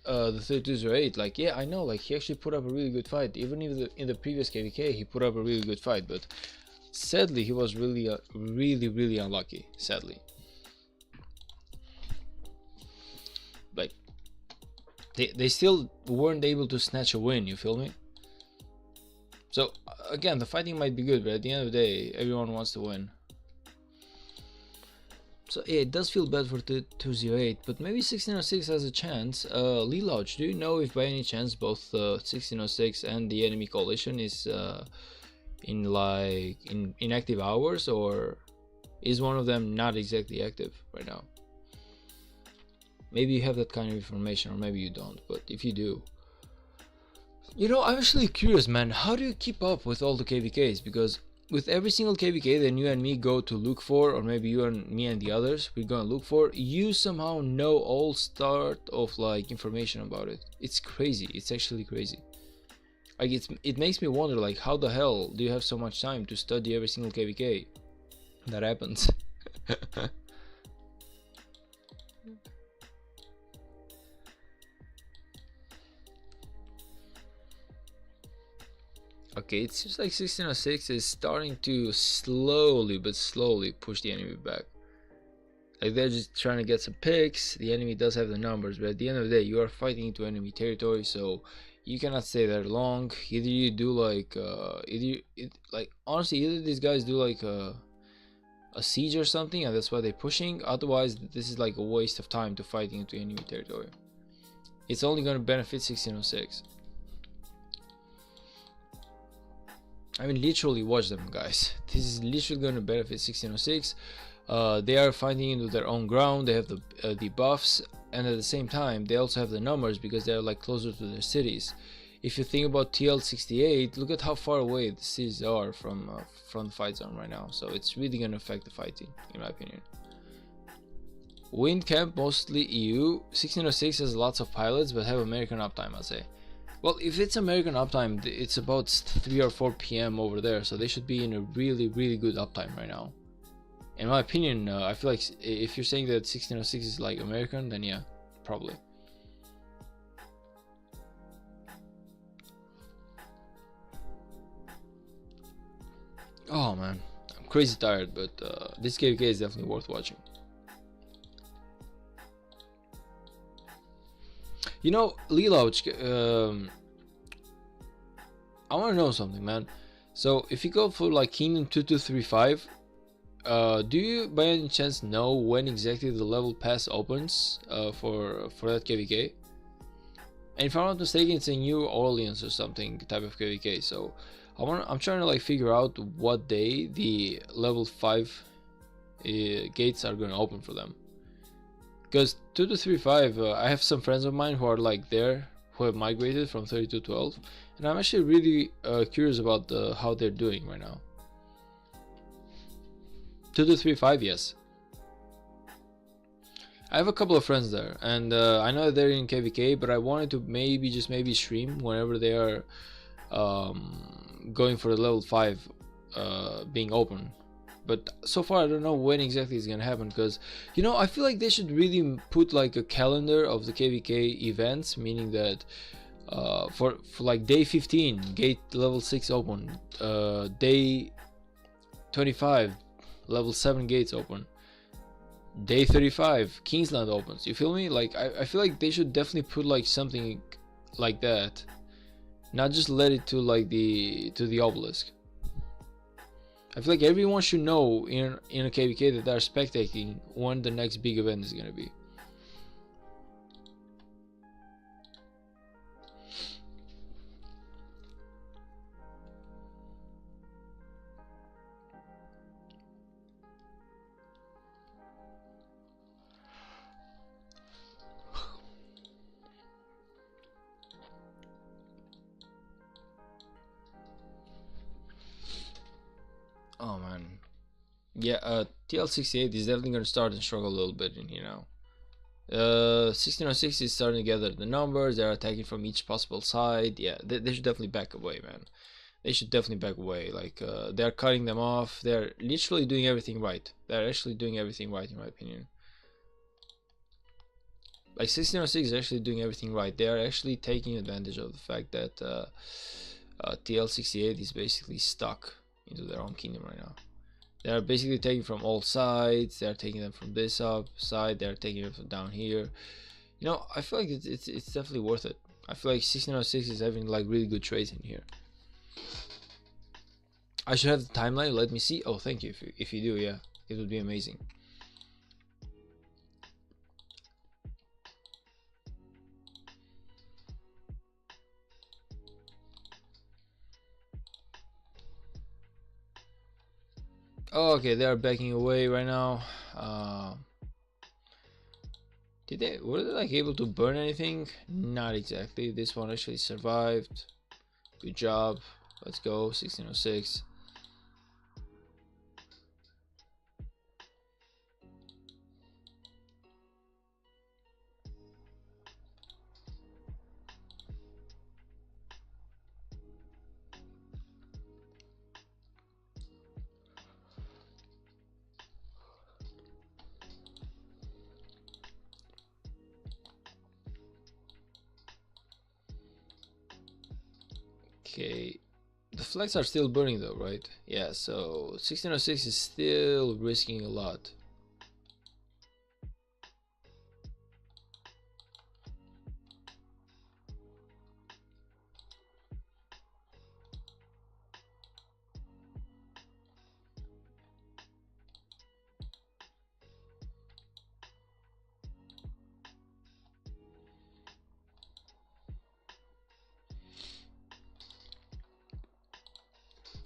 [SPEAKER 1] the 3208? Like, yeah, I know, like he actually put up a really good fight. Even in the previous KVK he put up a really good fight, but sadly he was really really unlucky, sadly. Like, they still weren't able to snatch a win, you feel me? So again, the fighting might be good, but at the end of the day, everyone wants to win. So yeah, it does feel bad for 208, but maybe 1606 has a chance. Lilauch, do you know if by any chance both 1606 and the enemy coalition is in active hours, or is one of them not exactly active right now? Maybe you have that kind of information, or maybe you don't, but if you do, you know, I'm actually curious, man, how do you keep up with all the KVKs? Because with every single KVK that you and me go to look for, or maybe you and me and the others, we're gonna look for, you somehow know all start of like information about it. It's crazy. It's actually crazy. Like it makes me wonder, like, how the hell do you have so much time to study every single KVK that happens? Okay, it seems like 1606 is starting to slowly but slowly push the enemy back. Like they're just trying to get some picks. The enemy does have the numbers, but at the end of the day, you are fighting into enemy territory, so you cannot stay there long. Either you do like, honestly, either these guys do like a siege or something, and that's why they're pushing. Otherwise, this is like a waste of time to fight into enemy territory. It's only going to benefit 1606. I mean, literally watch them, guys. This is literally going to benefit 1606. They are fighting into their own ground. They have the buffs, and at the same time they also have the numbers because they're like closer to their cities. If you think about TL68, look at how far away the cities are from the fight zone right now. So it's really going to affect the fighting, in my opinion. Wind camp mostly EU. 1606 has lots of pilots but have American uptime, I'd say. Well, if it's American uptime, it's about 3 or 4 p.m. over there, so they should be in a really good uptime right now. In my opinion, I feel like if you're saying that 1606 is like American, then yeah, probably. Oh man, I'm crazy tired, but this KVK is definitely worth watching. You know, Lelouch, I want to know something, man. So if you go for like Kingdom 2235, do you by any chance know when exactly the level pass opens for that KVK? And if I'm not mistaken, it's in New Orleans or something type of KVK. So I'm trying to like figure out what day the level 5 gates are going to open for them. Because 2235, I have some friends of mine who are like there, who have migrated from 3212, and I'm actually really curious about how they're doing right now. 2235, yes. I have a couple of friends there, and I know they're in KVK, but I wanted to maybe stream whenever they are going for the level 5 being open. But so far I don't know when exactly it's gonna happen, because you know, I feel like they should really put like a calendar of the KVK events, meaning that for like day 15 gate level 6 open, day 25 level 7 gates open, day 35 Kingsland opens. You feel me? Like I feel like they should definitely put like something like that, not just let it to like the obelisk. I feel like everyone should know in a KVK that they're spectating when the next big event is gonna be. Oh man, yeah. TL68 is definitely gonna start and struggle a little bit in here now. 1606 is starting to gather the numbers. They're attacking from each possible side. Yeah, they should definitely back away, man. They should definitely back away. Like they're cutting them off. They're literally doing everything right. They're actually doing everything right, in my opinion. Like 1606 is actually doing everything right. They are actually taking advantage of the fact that TL68 is basically stuck into their own kingdom right now. They are basically taking from all sides. They are taking them from this up side. They are taking them from down here. You know, I feel like it's definitely worth it. I feel like 1606 is having like really good trades in here. I should have the timeline. Let me see. Oh, thank you. If you do, yeah, it would be amazing. Oh, okay, they are backing away right now. Were they like able to burn anything? Not exactly. This one actually survived. Good job. Let's go. 1606. Okay, the flags are still burning though, right? Yeah, so 1606 is still risking a lot.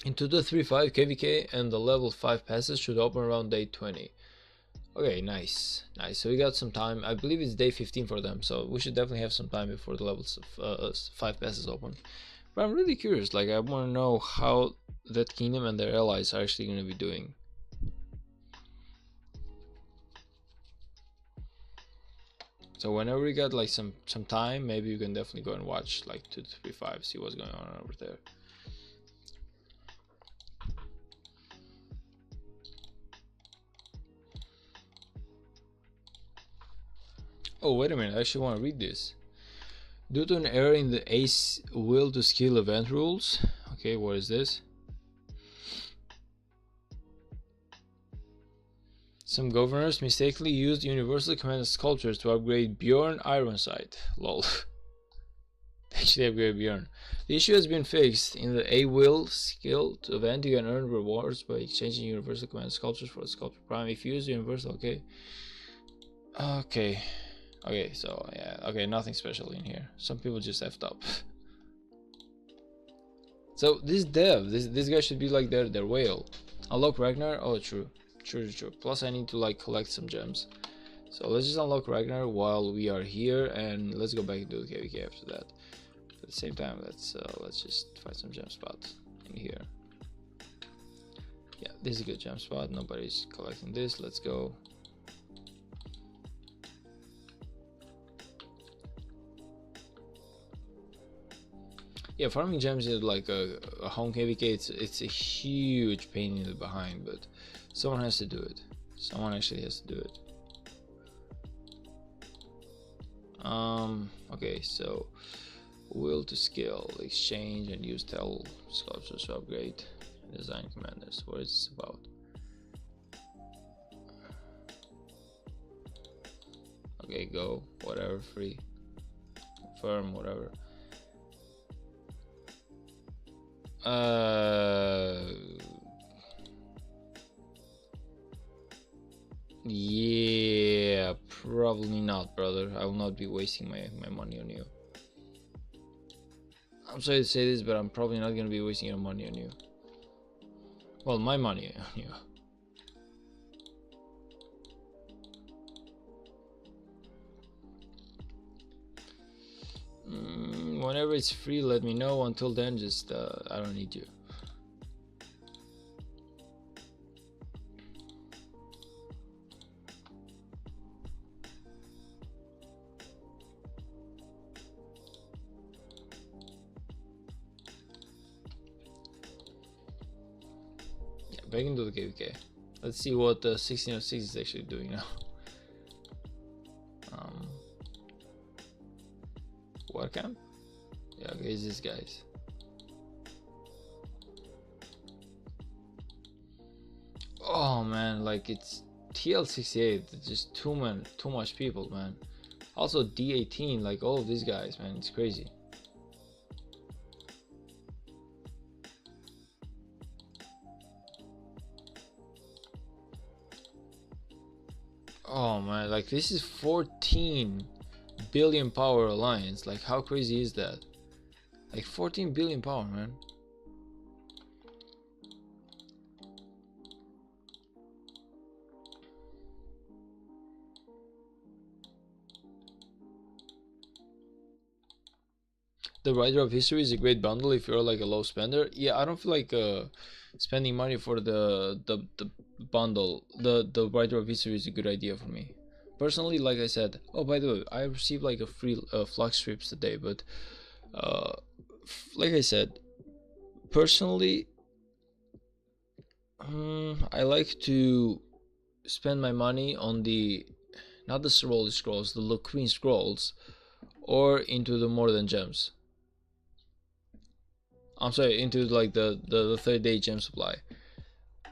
[SPEAKER 1] Into the 3-5 KVK and the level 5 passes should open around day 20. Okay, nice. So we got some time. I believe it's day 15 for them, so we should definitely have some time before the levels of 5 passes open. But I'm really curious, like I want to know how that kingdom and their allies are actually going to be doing. So whenever we got like some time, maybe you can definitely go and watch like 2 to 3 5, see what's going on over there. Oh, wait a minute, I actually want to read this. Due to an error in the ace will to skill event rules. Okay, what is this? Some governors mistakenly used universal command sculptures to upgrade Bjorn Ironside. Lol. Actually upgrade Bjorn. The issue has been fixed. In the A will skill to event, you can earn rewards by exchanging universal command sculptures for a sculpture prime. If you use universal, okay. Okay, so yeah, okay, nothing special in here. Some people just effed up. So this dev, this guy should be like their whale. Unlock Ragnar. Oh, true. Plus I need to like collect some gems. So let's just unlock Ragnar while we are here, and let's go back and do the KVK after that. At the same time, let's just find some gem spots in here. Yeah, this is a good gem spot. Nobody's collecting this. Let's go. Yeah, farming gems is like a home KVK. It's a huge pain in the behind, but someone has to do it. Someone actually has to do it. Okay, so will to skill, exchange and use tell sculptures to upgrade design commanders. What is this about? Okay, go, whatever, free, confirm, whatever. Yeah, probably not, brother. I will not be wasting my money on you. I'm sorry to say this, but I'm probably not gonna be wasting your money on you. Well, my money on you. Whenever it's free, let me know. Until then, just I don't need you. Yeah, back into the KVK. Let's see what the 1606 is actually doing now. What camp? Yeah, okay, it's this guys. Oh man, like it's TL68, just too much people, man. Also D18, like all of these guys, man, it's crazy. Oh man, like this is 14 billion power alliance. Like how crazy is that? Like 14 billion power, man. The Writer of History is a great bundle if you're like a low spender. Yeah, I don't feel like spending money for the bundle. The Writer of History is a good idea for me personally. Like I said, oh, by the way, I received like a free flux strips today, but like I said, personally, I like to spend my money on the not the Soroli scrolls, the Loqueen scrolls, or into the more than gems. I'm sorry, into like the 30-day gem supply.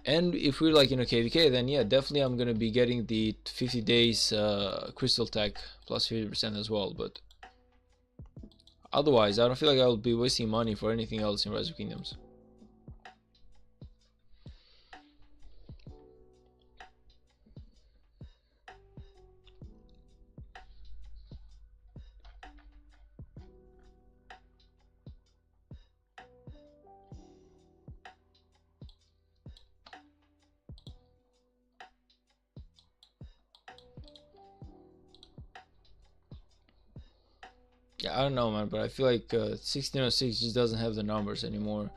[SPEAKER 1] And if we're like in a KVK, then yeah, definitely I'm gonna be getting the 50 days crystal tech plus 50% as well. But otherwise, I don't feel like I'll be wasting money for anything else in Rise of Kingdoms. Yeah, I don't know, man, but I feel like 1606 just doesn't have the numbers anymore.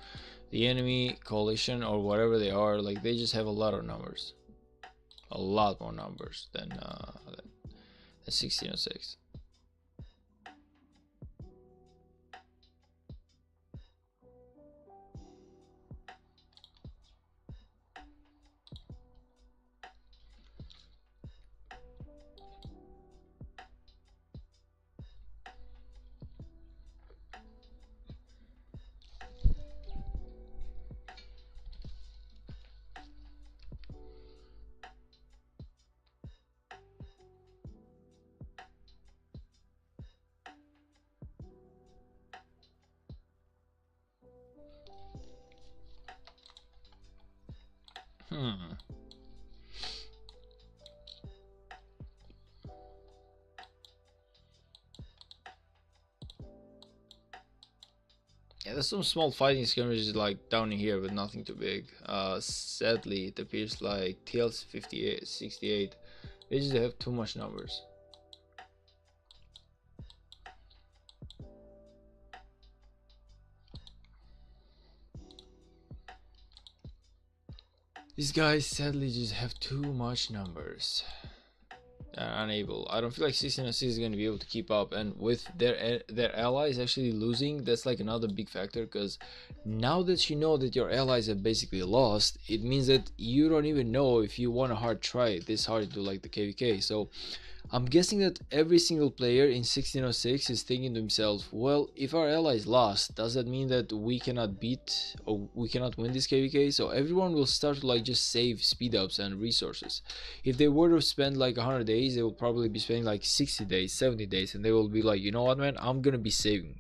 [SPEAKER 1] The enemy coalition or whatever they are, like they just have a lot of numbers, a lot more numbers than 1606. Hmm. Yeah, there's some small fighting skirmishes like down in here, but nothing too big. Sadly, it appears like TL's 58, 68. They just have too much numbers. These guys sadly just have too much numbers. Unable. I don't feel like 1606 is going to be able to keep up, and with their allies actually losing, that's like another big factor, because now that you know that your allies have basically lost, it means that you don't even know if you want to hard try this hard to do like the KVK. So I'm guessing that every single player in 1606 is thinking to himself, well, if our allies lost, does that mean that we cannot beat or we cannot win this KVK? So everyone will start to like just save speed ups and resources. If they were to spend like 100 days, they will probably be spending like 60 days, 70 days, and they will be like, you know what, man, I'm gonna be saving.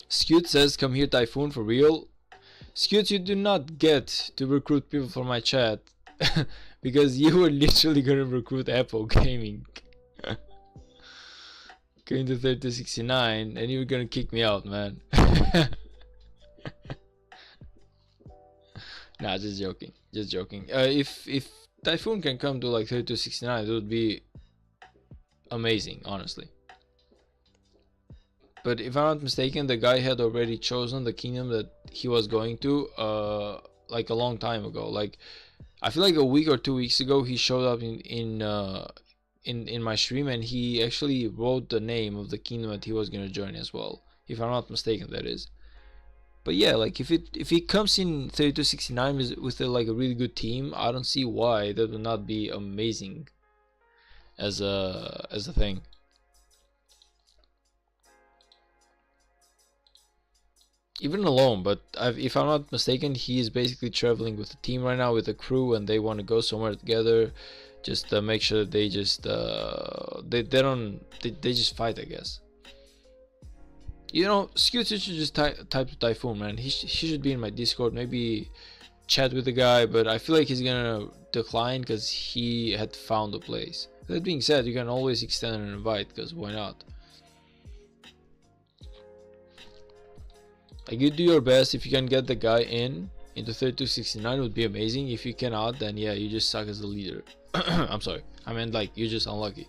[SPEAKER 1] Skewt says, come here, Typhoon, for real. Skewt, you do not get to recruit people for my chat because you were literally gonna recruit Apple Gaming. Going to 3069 and you were gonna kick me out, man. Nah, just joking. Just joking. If Typhoon can come to like 3269, it would be amazing, honestly. But if I'm not mistaken, the guy had already chosen the kingdom that he was going to, like a long time ago. Like I feel like a week or 2 weeks ago, he showed up in my stream, and he actually wrote the name of the kingdom that he was gonna join as well. If I'm not mistaken, that is. But yeah, like if he comes in 3269 with like a really good team, I don't see why that would not be amazing as a thing. Even alone, but if I'm not mistaken, he is basically traveling with a team right now with a crew, and they want to go somewhere together, just to make sure that they just they just fight, I guess. You know, Scooter should just type to Typhoon, man. He should be in my Discord, maybe chat with the guy, but I feel like he's gonna decline because he had found a place. That being said, you can always extend an invite, because why not? Like, you do your best. If you can get the guy into 3269, would be amazing. If you cannot, then yeah, you just suck as the leader. I'm sorry, I meant like you're just unlucky.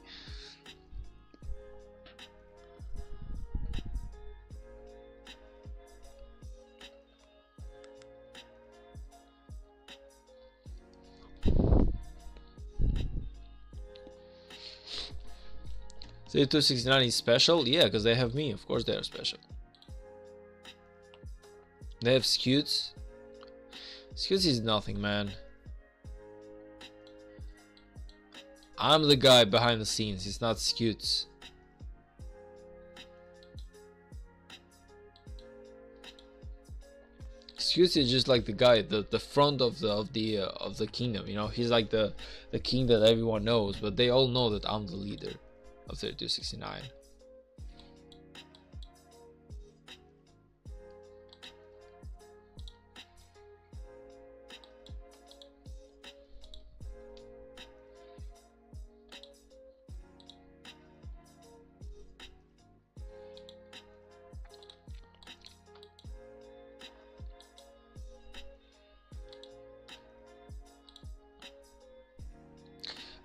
[SPEAKER 1] So 3269 is special, yeah, because they have me. Of course they are special. They have Scutes. Scutes is nothing, man. I'm the guy behind the scenes. It's not Scutes. Scutes is just like the guy, the front of the kingdom. You know, he's like the king that everyone knows, but they all know that I'm the leader of 3269.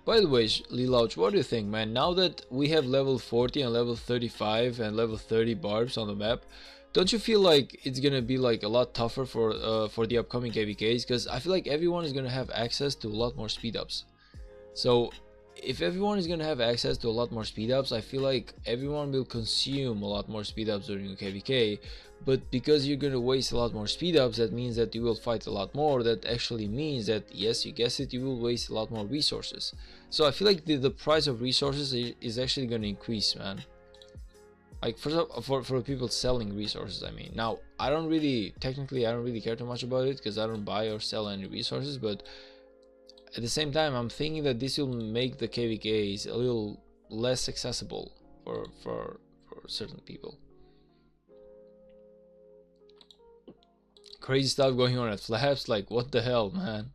[SPEAKER 1] By the way, Lilouch, what do you think, man? Now that we have level 40 and level 35 and level 30 barbs on the map, don't you feel like it's gonna be like a lot tougher for the upcoming KVKs? Because I feel like everyone is gonna have access to a lot more speed ups. So if everyone is gonna have access to a lot more speed ups, I feel like everyone will consume a lot more speed ups during a KVK. But because you're gonna waste a lot more speed ups, that means that you will fight a lot more. That actually means that, yes, you guessed it, you will waste a lot more resources. So I feel like the price of resources is actually gonna increase, man. Like for people selling resources, I mean. Now I don't really care too much about it because I don't buy or sell any resources, but at the same time I'm thinking that this will make the KVKs a little less accessible for certain people. Crazy stuff going on at Flaps, like what the hell, man.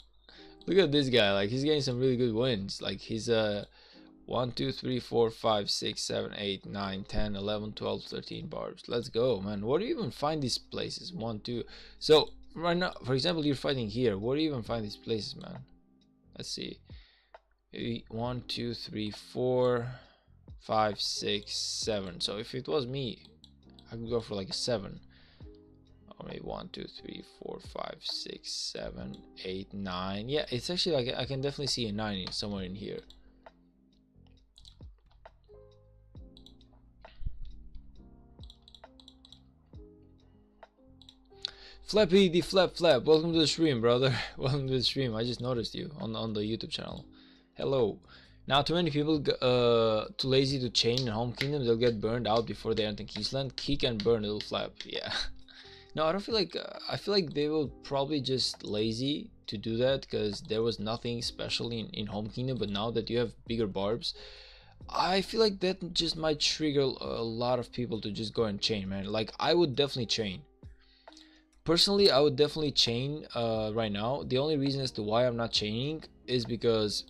[SPEAKER 1] Look at this guy, like he's getting some really good wins. Like he's 1 2 3 4 5 6 7 8 9 10 11 12 13 barbs. Let's go, man. Where do you even find these places? 1 2. So right now, for example, you're fighting here. Where do you even find these places, man? Let's see. 1 2 3 4 5 6 7. So if it was me, I could go for like a 7. Or maybe 1 2 3 4 5 6 7 8 9. Yeah, it's actually like I can definitely see a 9 somewhere in here. Flappy the flap, welcome to the stream, brother. Welcome to the stream. I just noticed you on the YouTube channel. Hello. Now, too many people too lazy to chain in Home Kingdom, they'll get burned out before they enter Keysland. Kick and burn, little flap. Yeah. No, I don't feel like I feel like they were probably just lazy to do that because there was nothing special in Home Kingdom. But now that you have bigger barbs, I feel like that just might trigger a lot of people to just go and chain, man. Like I would definitely chain. Personally, I would definitely chain right now. The only reason as to why I'm not chaining is because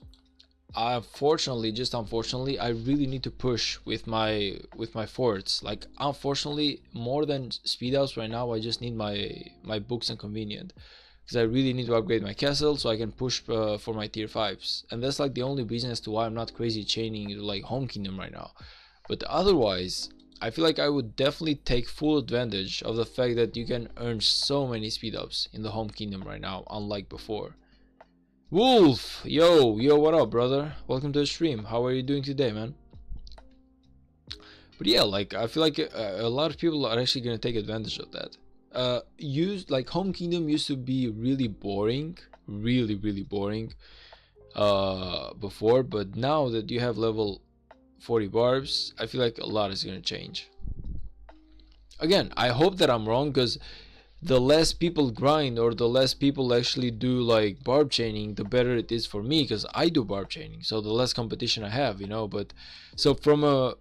[SPEAKER 1] unfortunately, I really need to push with my forts. Like unfortunately, more than speed ups right now, I just need my books and convenient, because I really need to upgrade my castle so I can push for my tier 5s, and that's like the only reason as to why I'm not crazy chaining like Home Kingdom right now. But otherwise, I feel like I would definitely take full advantage of the fact that you can earn so many speed ups in the Home Kingdom right now, unlike before. Wolf, yo, what up, brother? Welcome to the stream. How are you doing today, man? But yeah, like I feel like a lot of people are actually gonna take advantage of that. Like Home Kingdom used to be really boring, really boring before, but now that you have level 40 barbs, I feel like a lot is gonna change. Again, I hope that I'm wrong, because the less people grind or the less people actually do like barb chaining, the better it is for me, because I do barb chaining, so the less competition I have, you know. But so from a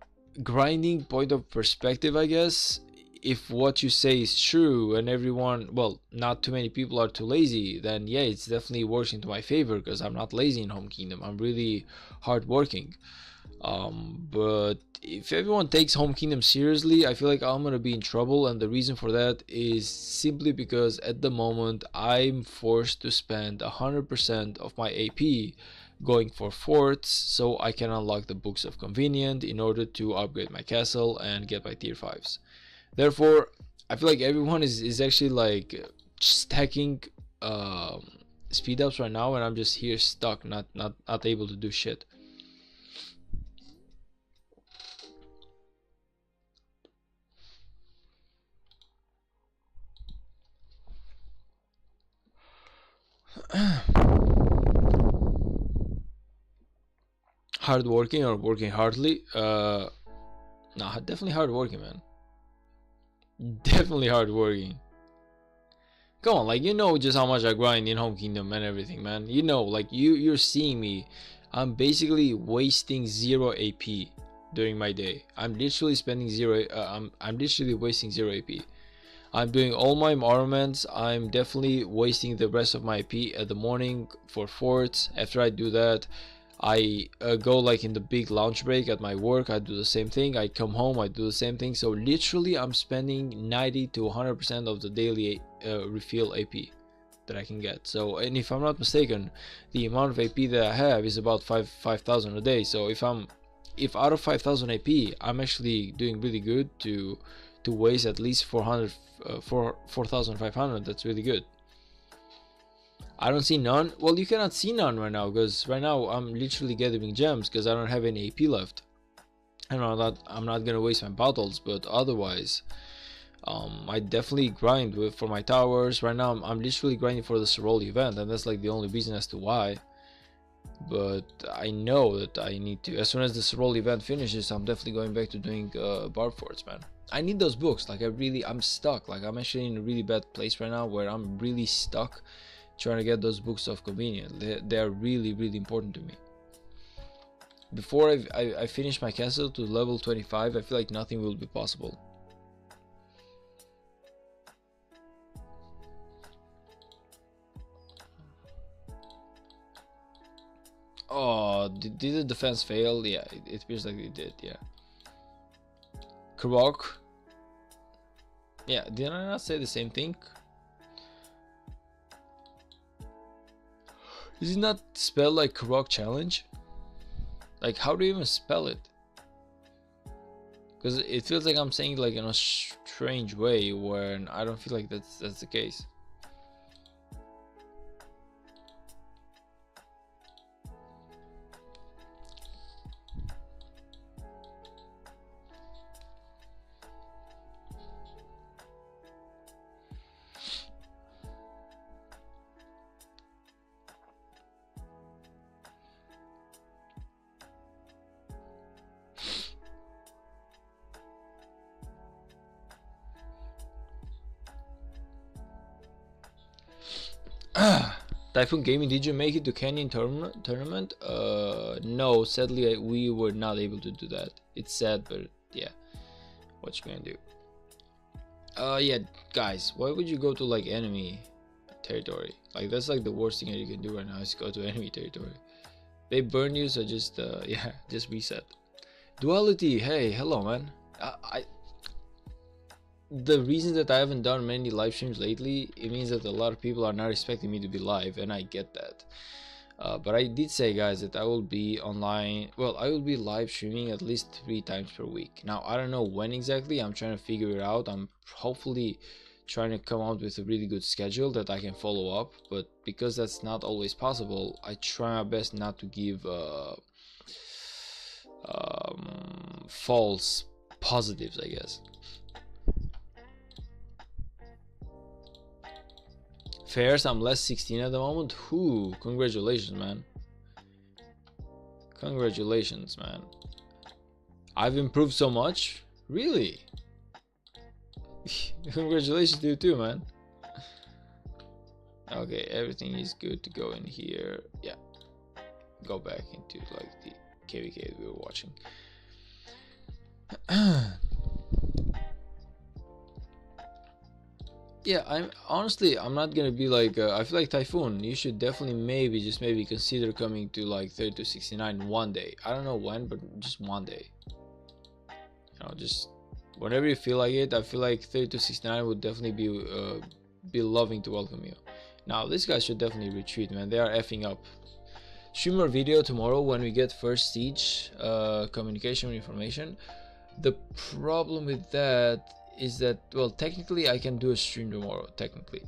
[SPEAKER 1] grinding point of perspective, I guess, if what you say is true and everyone, well, not too many people are too lazy, then yeah, it's definitely works into my favor, because I'm not lazy in Home Kingdom. I'm really hardworking. But if everyone takes Home Kingdom seriously, I feel like I'm gonna be in trouble, and the reason for that is simply because at the moment I'm forced to spend 100% of my AP going for forts so I can unlock the books of convenient in order to upgrade my castle and get my tier 5s. Therefore, I feel like everyone is actually like stacking speed ups right now, and I'm just here stuck, not able to do shit. hardworking or working hardly. Nah, definitely hardworking, man. Definitely hardworking. Come on, like, you know just how much I grind in Home Kingdom and everything, man. You know, like, you're seeing me. I'm basically wasting 0 AP during my day. I'm literally spending zero. I'm literally wasting 0 AP. I'm doing all my armaments. I'm definitely wasting the rest of my AP at the morning for forts. After I do that, I go like in the big lunch break at my work. I do the same thing. I come home, I do the same thing. So literally I'm spending 90 to 100% of the daily refill AP that I can get. So, and if I'm not mistaken, the amount of AP that I have is about 5,000 a day. So if out of 5,000 AP, I'm actually doing really good to waste at least 4,500. That's really good. I don't see none. Well, you cannot see none right now, because right now I'm literally gathering gems because I don't have any AP left. I know that I'm not gonna waste my bottles, but otherwise, I definitely grind for my towers. Right now, I'm literally grinding for the Sorol event, and that's like the only reason as to why. But I know that I need to. As soon as the Sorol event finishes, I'm definitely going back to doing barb forts, man. I need those books. Like, I'm stuck. Like, I'm actually in a really bad place right now where I'm really stuck trying to get those books of convenience. They are really, really important to me. Before I finish my castle to level 25, I feel like nothing will be possible. Oh, did the defense fail? Yeah, it appears like it did, yeah. KVK. Yeah, did I not say the same thing? Is it not spelled like KVK challenge? Like, how do you even spell it? Because it feels like I'm saying like in a strange way when I don't feel like that's the case. Typhoon Gaming, did you make it to Canyon tournament? No, sadly we were not able to do that. It's sad, but yeah, what you gonna do? Yeah, guys, why would you go to like enemy territory? Like, that's like the worst thing that you can do right now, is go to enemy territory. They burn you, so just yeah, just reset. Duality, hey, hello, man. The reason that I haven't done many live streams lately, it means that a lot of people are not expecting me to be live, and I get that. But I did say, guys, that I will be online. Well, I will be live streaming at least 3 times per week. Now, I don't know when exactly. I'm trying to figure it out. I'm hopefully trying to come out with a really good schedule that I can follow up. But because that's not always possible, I try my best not to give false positives, I guess. Fairs, I'm less 16 at the moment. Whoo, congratulations, man. Congratulations, man. I've improved so much. Really? Congratulations to you too, man. Okay, everything is good to go in here. Yeah. Go back into like the KVK we were watching. Yeah, I'm not gonna be like I feel like Typhoon, you should definitely maybe consider coming to like 30 to 69 one day. I don't know when, but just one day, you know, just whenever you feel like it. I feel like 30 to 69 would definitely be loving to welcome you. Now this guy should definitely retreat, man. They are effing up. Streamer video tomorrow when we get first siege communication information. The problem with that is that, well, technically I can do a stream tomorrow, technically.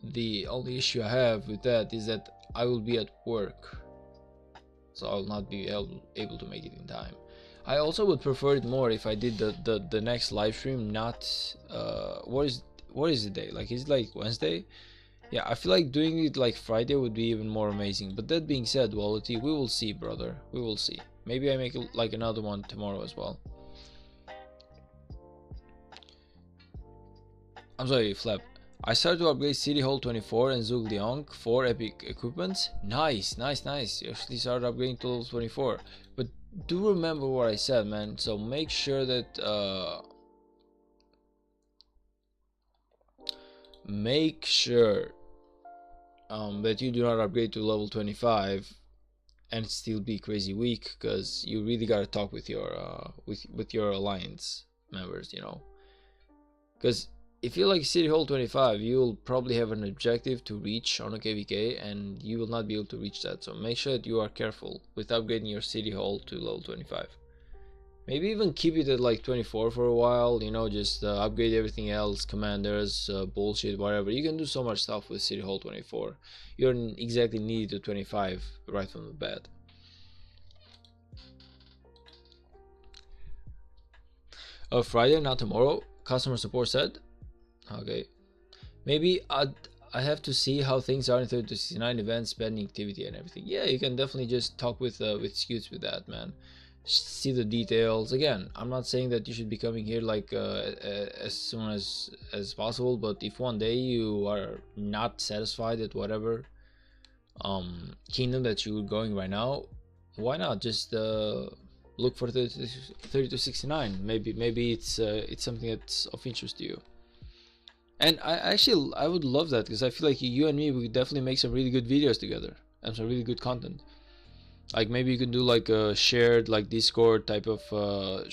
[SPEAKER 1] The only issue I have with that is that I will be at work, so I'll not be able to make it in time. I also would prefer it more if I did the next live stream not what is the day, like, is it like Wednesday? Yeah, I feel like doing it like Friday would be even more amazing. But that being said, Wality, we will see, brother. We will see. Maybe I make like another one tomorrow as well. I'm sorry, Flap. I started to upgrade City Hall 24 and Zug Liang for epic equipments. Nice, nice, nice. You actually started upgrading to level 24. But do remember what I said, man. So make sure that that you do not upgrade to level 25 and still be crazy weak, because you really gotta talk with your with your alliance members, you know. Because if you like City Hall 25, you'll probably have an objective to reach on a KVK, and you will not be able to reach that. So make sure that you are careful with upgrading your City Hall to level 25. Maybe even keep it at like 24 for a while, you know, just upgrade everything else, commanders, bullshit, whatever. You can do so much stuff with City Hall 24. You don't exactly need to 25 right from the bat. Friday, not tomorrow, customer support said. Okay. Maybe I have to see how things are in 30 to 69 events, spending activity and everything. Yeah, you can definitely just talk with Scutes with that, man. See the details. Again, I'm not saying that you should be coming here like as soon as possible, but if one day you are not satisfied at whatever kingdom that you're going right now, why not just look for 30 to 69? Maybe it's something that's of interest to you. And I would love that, because I feel like you and me, we could definitely make some really good videos together and some really good content. Like maybe you could do like a shared like Discord type of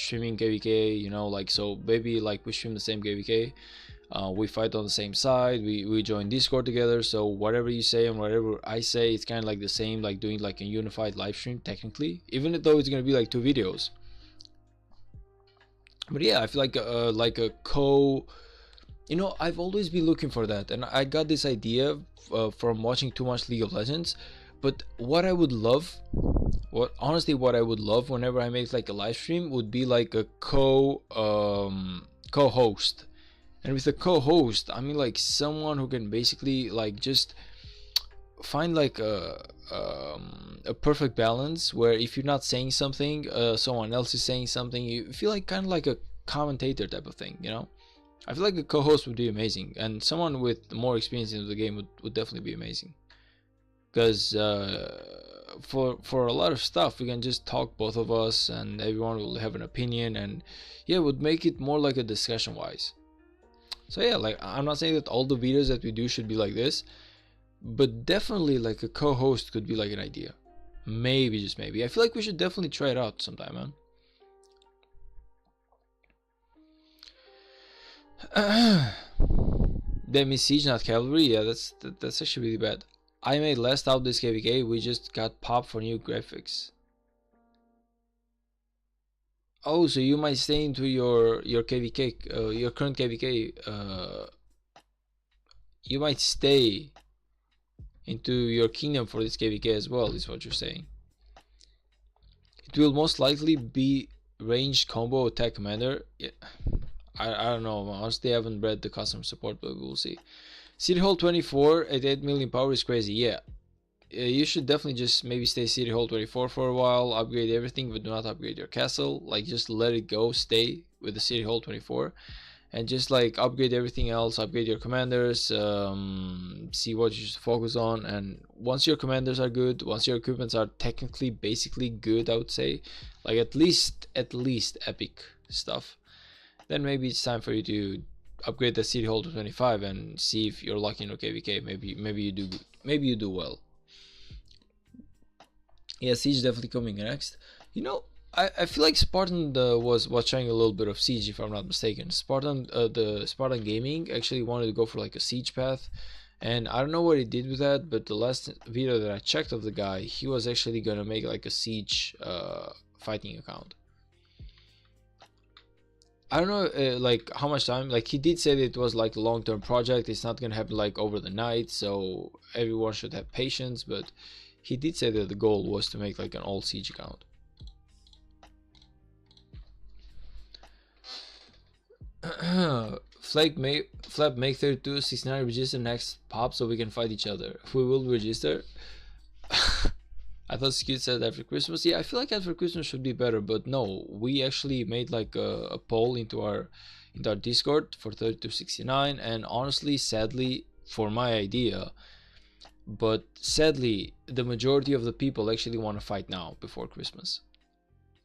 [SPEAKER 1] streaming KVK, you know, like, so maybe like we stream the same KVK, we fight on the same side, we join Discord together, so whatever you say and whatever I say, it's kind of like the same, like doing like a unified live stream technically, even though it's gonna be like 2 videos. But yeah, I feel like a you know, I've always been looking for that, and I got this idea from watching too much League of Legends. But what I would love, what I would love whenever I make like a live stream would be like a co-host. And with a co-host, I mean like someone who can basically like just find like a perfect balance, where if you're not saying something, someone else is saying something. You feel like kind of like a commentator type of thing, you know. I feel like a co-host would be amazing, and someone with more experience in the game would definitely be amazing. Because for a lot of stuff, we can just talk both of us, and everyone will have an opinion, and yeah, it would make it more like a discussion wise. So yeah, like I'm not saying that all the videos that we do should be like this, but definitely like a co-host could be like an idea. Maybe, just maybe. I feel like we should definitely try it out sometime, man. Demi Siege, not cavalry. Yeah, that's actually really bad. I made last out this KVK. We just got popped for new graphics. Oh, so you might stay into your KVK, your current KVK. You might stay into your kingdom for this KVK as well, is what you're saying. It will most likely be ranged combo attack commander. Yeah. I don't know. Honestly, I haven't read the customer support, but we'll see. City Hall 24 at 8 million power is crazy. Yeah. You should definitely just maybe stay City Hall 24 for a while, upgrade everything, but do not upgrade your castle. Like, just let it go, stay with the City Hall 24, and just like upgrade everything else, upgrade your commanders, see what you should focus on. And once your commanders are good, once your equipments are technically basically good, I would say, like at least epic stuff, then maybe it's time for you to upgrade the City Hall to 25 and see if you're lucky in a KVK. Maybe you do good. Maybe you do well. Yeah, Siege definitely coming next. You know, I feel like Spartan was trying a little bit of Siege, if I'm not mistaken. Spartan, the Spartan Gaming actually wanted to go for like a Siege path, and I don't know what he did with that. But the last video that I checked of the guy, he was actually gonna make like a Siege fighting account. I don't know like how much time. Like, he did say that it was like a long-term project. It's not gonna happen like over the night, so everyone should have patience. But he did say that the goal was to make like an all Siege account. Flap make 3269 register next pop so we can fight each other. We will register. I thought Skewed said after Christmas. Yeah, I feel like after Christmas should be better, but no, we actually made like a poll into our Discord for 3269, and honestly, sadly, for my idea, but sadly, the majority of the people actually want to fight now before Christmas.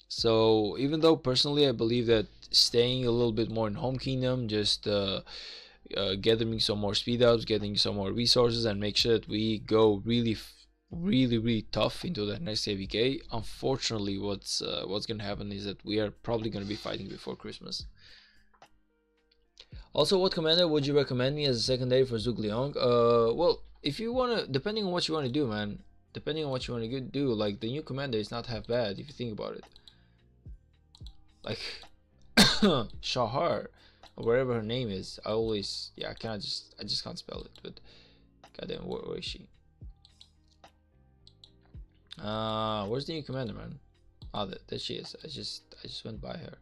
[SPEAKER 1] So even though personally I believe that staying a little bit more in Home Kingdom, just gathering some more speed ups, getting some more resources, and make sure that we go really tough into that next KVK. Unfortunately, what's gonna happen is that we are probably gonna be fighting before Christmas. Also, what commander would you recommend me as a secondary for Zhuge Liang? Well, if you wanna, depending on what you wanna do, man. Depending on what you wanna do, like the new commander is not half bad if you think about it. Like Shahar, or whatever her name is. I always, yeah, I just can't spell it. But goddamn, where is she? Where's the new commander, man? Oh, there she is. I just went by her.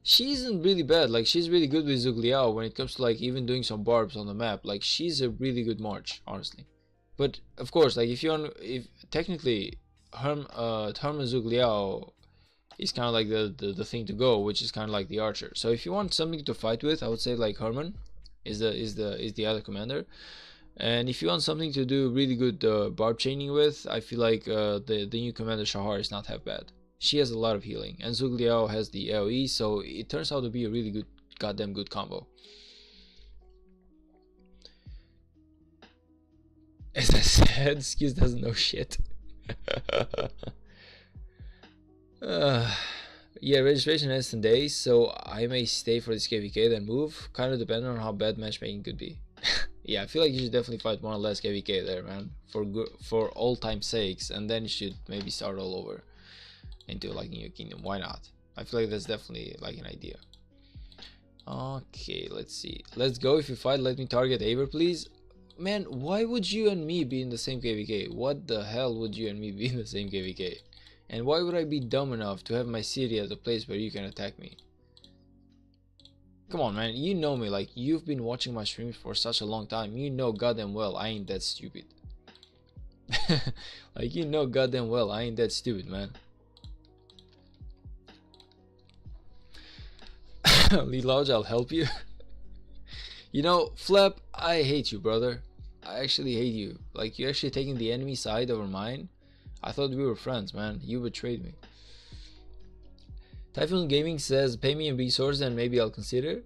[SPEAKER 1] She isn't really bad. Like, she's really good with Zhuge Liang when it comes to like even doing some barbs on the map. Like, she's a really good march, honestly. But of course, like if technically Herman Zhuge Liang is kind of like the thing to go, which is kind of like the archer. So if you want something to fight with, I would say like Herman is the other commander. And if you want something to do really good barb chaining with, I feel like the new commander Shahar is not half bad. She has a lot of healing, and Zhuge Liang has the AoE, so it turns out to be a really good, goddamn good combo. As I said, Skis doesn't know shit. Yeah, registration has 10 days, so I may stay for this KVK then move. Kind of depending on how bad matchmaking could be. Yeah, I feel like you should definitely fight one or less KVK there, man, for all time's sakes, and then you should maybe start all over into like New Kingdom. Why not? I feel like that's definitely like an idea. Okay, let's see. Let's go. If you fight, let me target Aver, please. Man, why would you and me be in the same KVK? What the hell would you and me be in the same KVK? And why would I be dumb enough to have my city at a place where you can attack me? Come on, man, you know me, like, you've been watching my streams for such a long time. You know goddamn well I ain't that stupid. Like, you know goddamn well I ain't that stupid, man. Lee Lodge, I'll help you. You know, Flap, I hate you, brother. I actually hate you. Like, you're actually taking the enemy side over mine. I thought we were friends, man. You betrayed me. Typhoon Gaming says, pay me in resources and maybe I'll consider.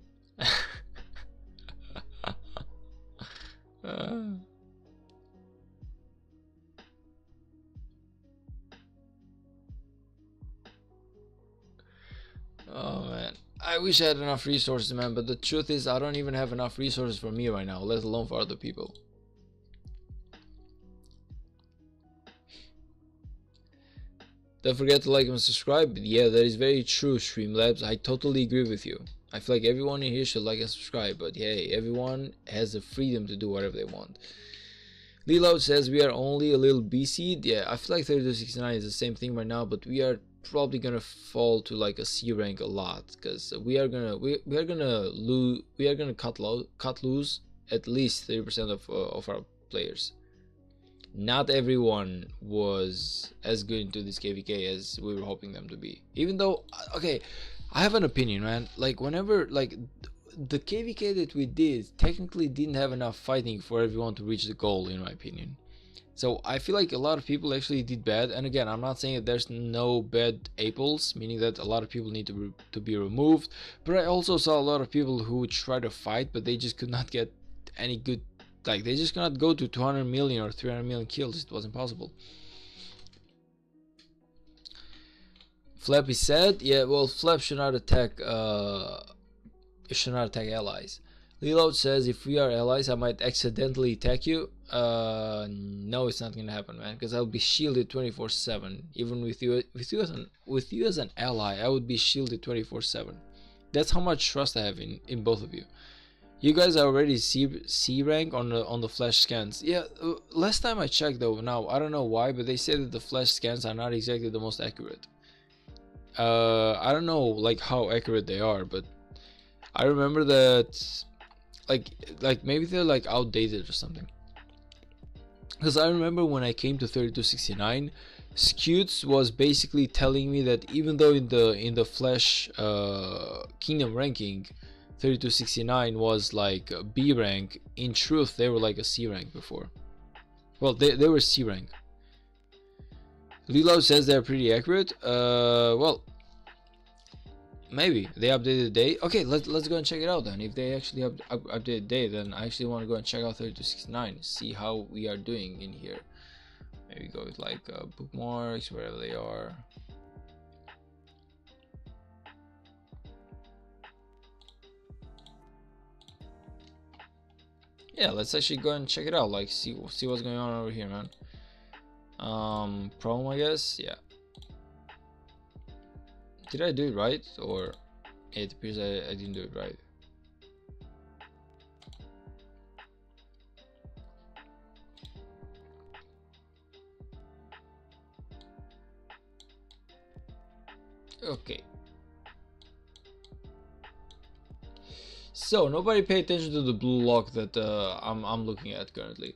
[SPEAKER 1] Oh man, I wish I had enough resources, man, but the truth is I don't even have enough resources for me right now, let alone for other people. Don't forget to like and subscribe. Yeah, that is very true, Streamlabs. I totally agree with you. I feel like everyone in here should like and subscribe, but hey, everyone has the freedom to do whatever they want. Leloud says we are only a little BC. Yeah, I feel like 3269 is the same thing right now, but we are probably gonna fall to like a C rank a lot, because we are gonna cut loose at least 30% of our players. Not everyone was as good into this KVK as we were hoping them to be. Even though, okay, I have an opinion, man. Like, whenever, like, the KVK that we did technically didn't have enough fighting for everyone to reach the goal, in my opinion. So I feel like a lot of people actually did bad. And again, I'm not saying that there's no bad apples, meaning that a lot of people need to be removed. But I also saw a lot of people who try to fight, but they just could not get any good. Like, they just cannot go to 200 million or 300 million kills. It was impossible. Flappy said, yeah, well, Flap should not attack allies. Leload says, if we are allies, I might accidentally attack you. No, it's not gonna happen, man, because I'll be shielded 24/7. Even with you as an ally, I would be shielded 24/7. That's how much trust I have in both of you. You guys are already C rank on the flash scans. Yeah, last time I checked though, now I don't know why, but they say that the flash scans are not exactly the most accurate. I don't know like how accurate they are, but I remember that like maybe they're like outdated or something. Because I remember when I came to 3269, Scutes was basically telling me that even though in the Flash Kingdom ranking, 3269 was like a B rank, in truth they were like a C rank before. Well, they were C rank. Lilo says they're pretty accurate. Well, maybe they updated the day. Okay, let's go and check it out then. If they actually updated the day, then I actually want to go and check out 3269, see how we are doing in here. Maybe go with like bookmarks, wherever they are. Yeah, let's actually go and check it out. Like see what's going on over here, man. Problem, I guess. Yeah. Did I do it right, or it appears I didn't do it right? Okay. So nobody pay attention to the blue lock that I'm looking at currently.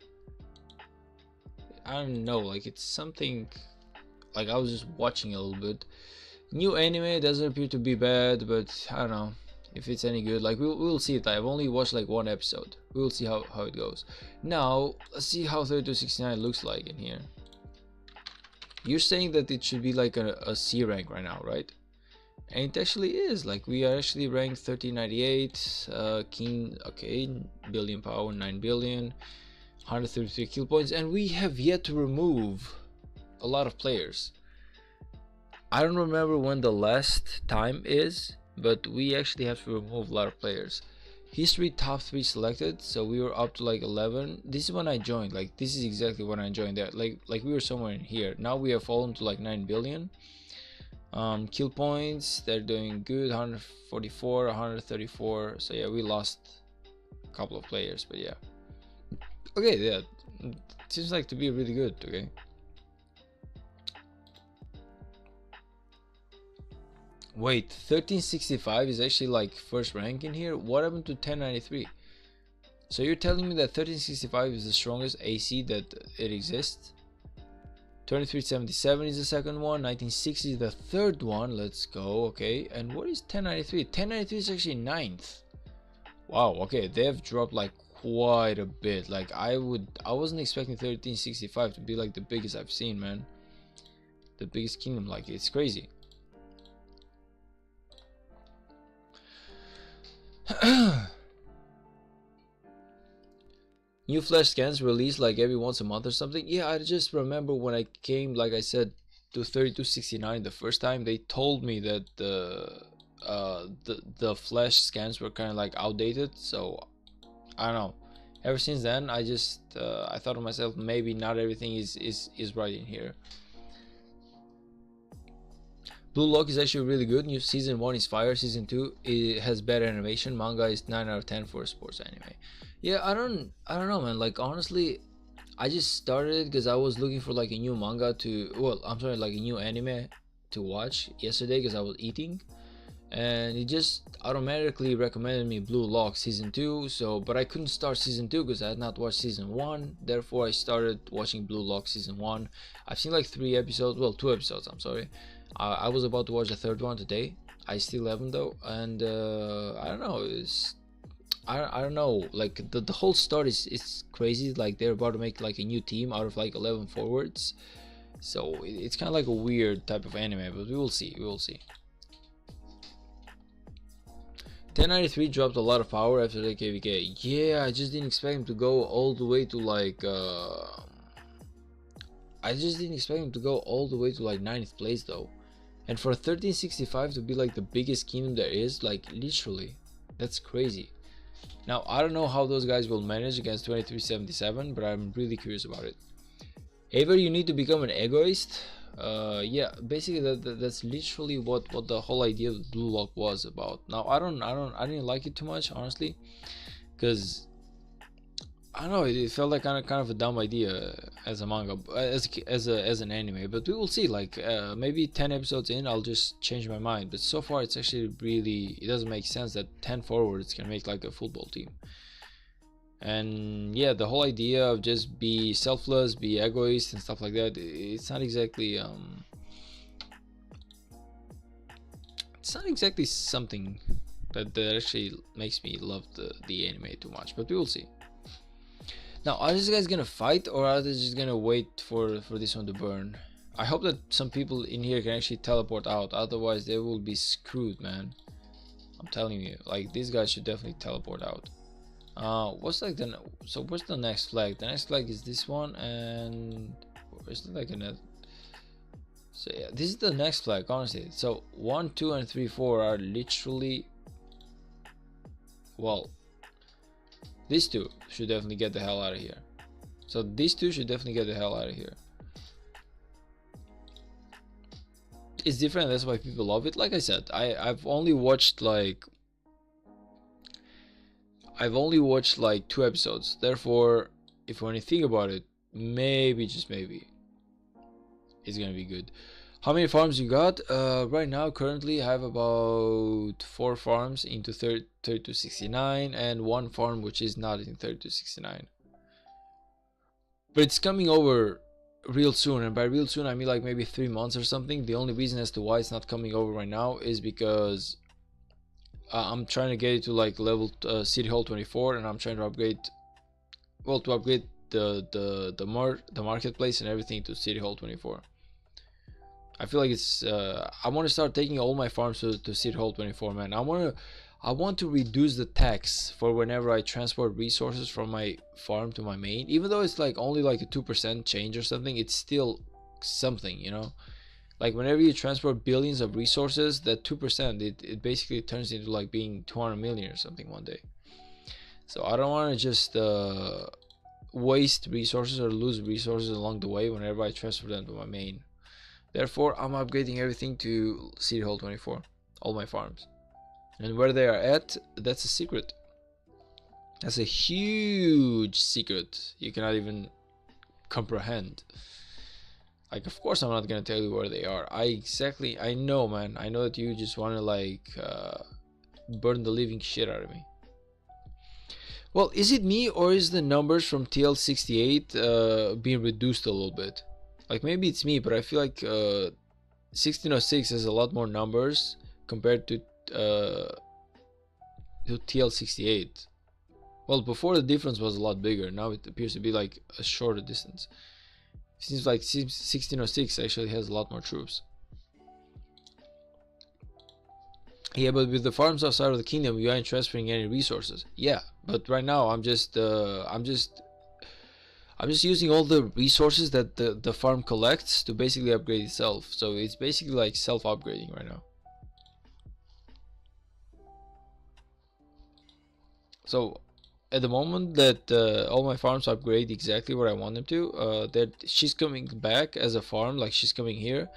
[SPEAKER 1] I don't know, like it's something like I was just watching a little bit. New anime doesn't appear to be bad, but I don't know if it's any good. Like we'll see it. I've only watched like one episode. We'll see how it goes. Now let's see how 3269 looks like in here. You're saying that it should be like a C rank right now, right? And it actually is. Like we are actually ranked 1398. King, okay, billion power, 9 billion, 133 kill points, and we have yet to remove a lot of players. I don't remember when the last time is, but we actually have to remove a lot of players. History top 3 selected, so we were up to like 11. This is when I joined. Like this is exactly when I joined that. Like we were somewhere in here. Now we have fallen to like 9 billion. Kill points, they're doing good, 144, 134. So yeah, we lost a couple of players, but yeah. Okay, yeah, it seems like to be really good. Okay. Wait, 1365 is actually like first rank in here. What happened to 1093? So you're telling me that 1365 is the strongest AC that it exists? 2377 is the second one, 1960 is the third one. Let's go. Okay, and what is 1093? 1093 is actually 9th. Wow, okay, they've dropped like quite a bit. Like I wasn't expecting 1365 to be like the biggest I've seen, man. The biggest kingdom, like it's crazy. New flash scans released like every once a month or something. Yeah, I just remember when I came, like I said, to 3269 the first time, they told me that the flash scans were kind of like outdated. So I don't know. Ever since then, I just I thought to myself, maybe not everything is right in here. Blue Lock is actually really good. New season 1 is fire. Season 2 it has better animation. Manga is 9 out of 10 for a sports anime. Yeah, I don't know, man. Like honestly, I just started it because I was looking for like a new manga to, well, I'm sorry, like a new anime to watch yesterday because I was eating, and it just automatically recommended me Blue Lock season 2. So but I couldn't start season 2 because I had not watched season 1. Therefore I started watching Blue Lock season 1. I've seen like 3 episodes, well 2 episodes, I'm sorry. I was about to watch the third one today. I still haven't though, and I don't know, I don't know, like the whole story is crazy. Like they're about to make like a new team out of like 11 forwards, so it's kind of like a weird type of anime, but we will see. 1093 dropped a lot of power after the KVK. Yeah, I just didn't expect him to go all the way to like I just didn't expect him to go all the way to like 9th place though. And for 1365 to be like the biggest kingdom there is, like literally, that's crazy. Now I don't know how those guys will manage against 2377, but I'm really curious about it. Ever you need to become an egoist? Yeah, basically that's literally what the whole idea of Blue Lock was about. Now I didn't like it too much, honestly, because I don't know. It felt like kind of a dumb idea as a manga, as an anime. But we will see. Like maybe 10 episodes in, I'll just change my mind. But so far, it's actually really, it doesn't make sense that 10 forwards can make like a football team. And yeah, the whole idea of just be selfless, be egoist and stuff like that, it's not exactly something that actually makes me love the anime too much. But we will see. Now, are these guys gonna fight, or are they just gonna wait for this one to burn? I hope that some people in here can actually teleport out, otherwise they will be screwed, man. I'm telling you, like, these guys should definitely teleport out. What's like so what's the next flag? The next flag is this one, and is it like another? So yeah, this is the next flag, honestly. So 1, 2, and 3, 4 are literally, well, these two should definitely get the hell out of here. So these two should definitely get the hell out of here. It's different, that's why people love it. Like I said, I've only watched like 2 episodes. Therefore, if when you think about it, maybe, just maybe, it's gonna be good. How many farms you got? Right now, currently, I have about 4 farms into 3269 and 1 farm which is not in 3269. But it's coming over real soon, and by real soon I mean like maybe 3 months or something. The only reason as to why it's not coming over right now is because I'm trying to get it to like level City Hall 24, and I'm trying to upgrade, well, to upgrade the marketplace and everything to City Hall 24. I feel like it's I want to start taking all my farms to City Hall 24, man. I want to reduce the tax for whenever I transport resources from my farm to my main. Even though it's like only like a 2% change or something, it's still something, you know. Like whenever you transport billions of resources, that 2%, it basically turns into like being 200 million or something one day. So I don't want to just waste resources or lose resources along the way whenever I transfer them to my main. Therefore, I'm upgrading everything to City Hall 24, all my farms. And where they are at, that's a secret. That's a huge secret you cannot even comprehend. Like, of course I'm not gonna tell you where they are. I know, man. I know that you just wanna like burn the living shit out of me. Well, is it me, or is the numbers from TL68 being reduced a little bit? Like, maybe it's me, but I feel like 1606 has a lot more numbers compared to TL68. Well, before the difference was a lot bigger. Now it appears to be like a shorter distance. It seems like 1606 actually has a lot more troops. Yeah, but with the farms outside of the kingdom, you aren't transferring any resources. Yeah, but right now I'm just using all the resources that the farm collects to basically upgrade itself. So it's basically like self-upgrading right now. So at the moment that all my farms upgrade exactly where I want them to, that she's coming back as a farm, like she's coming here,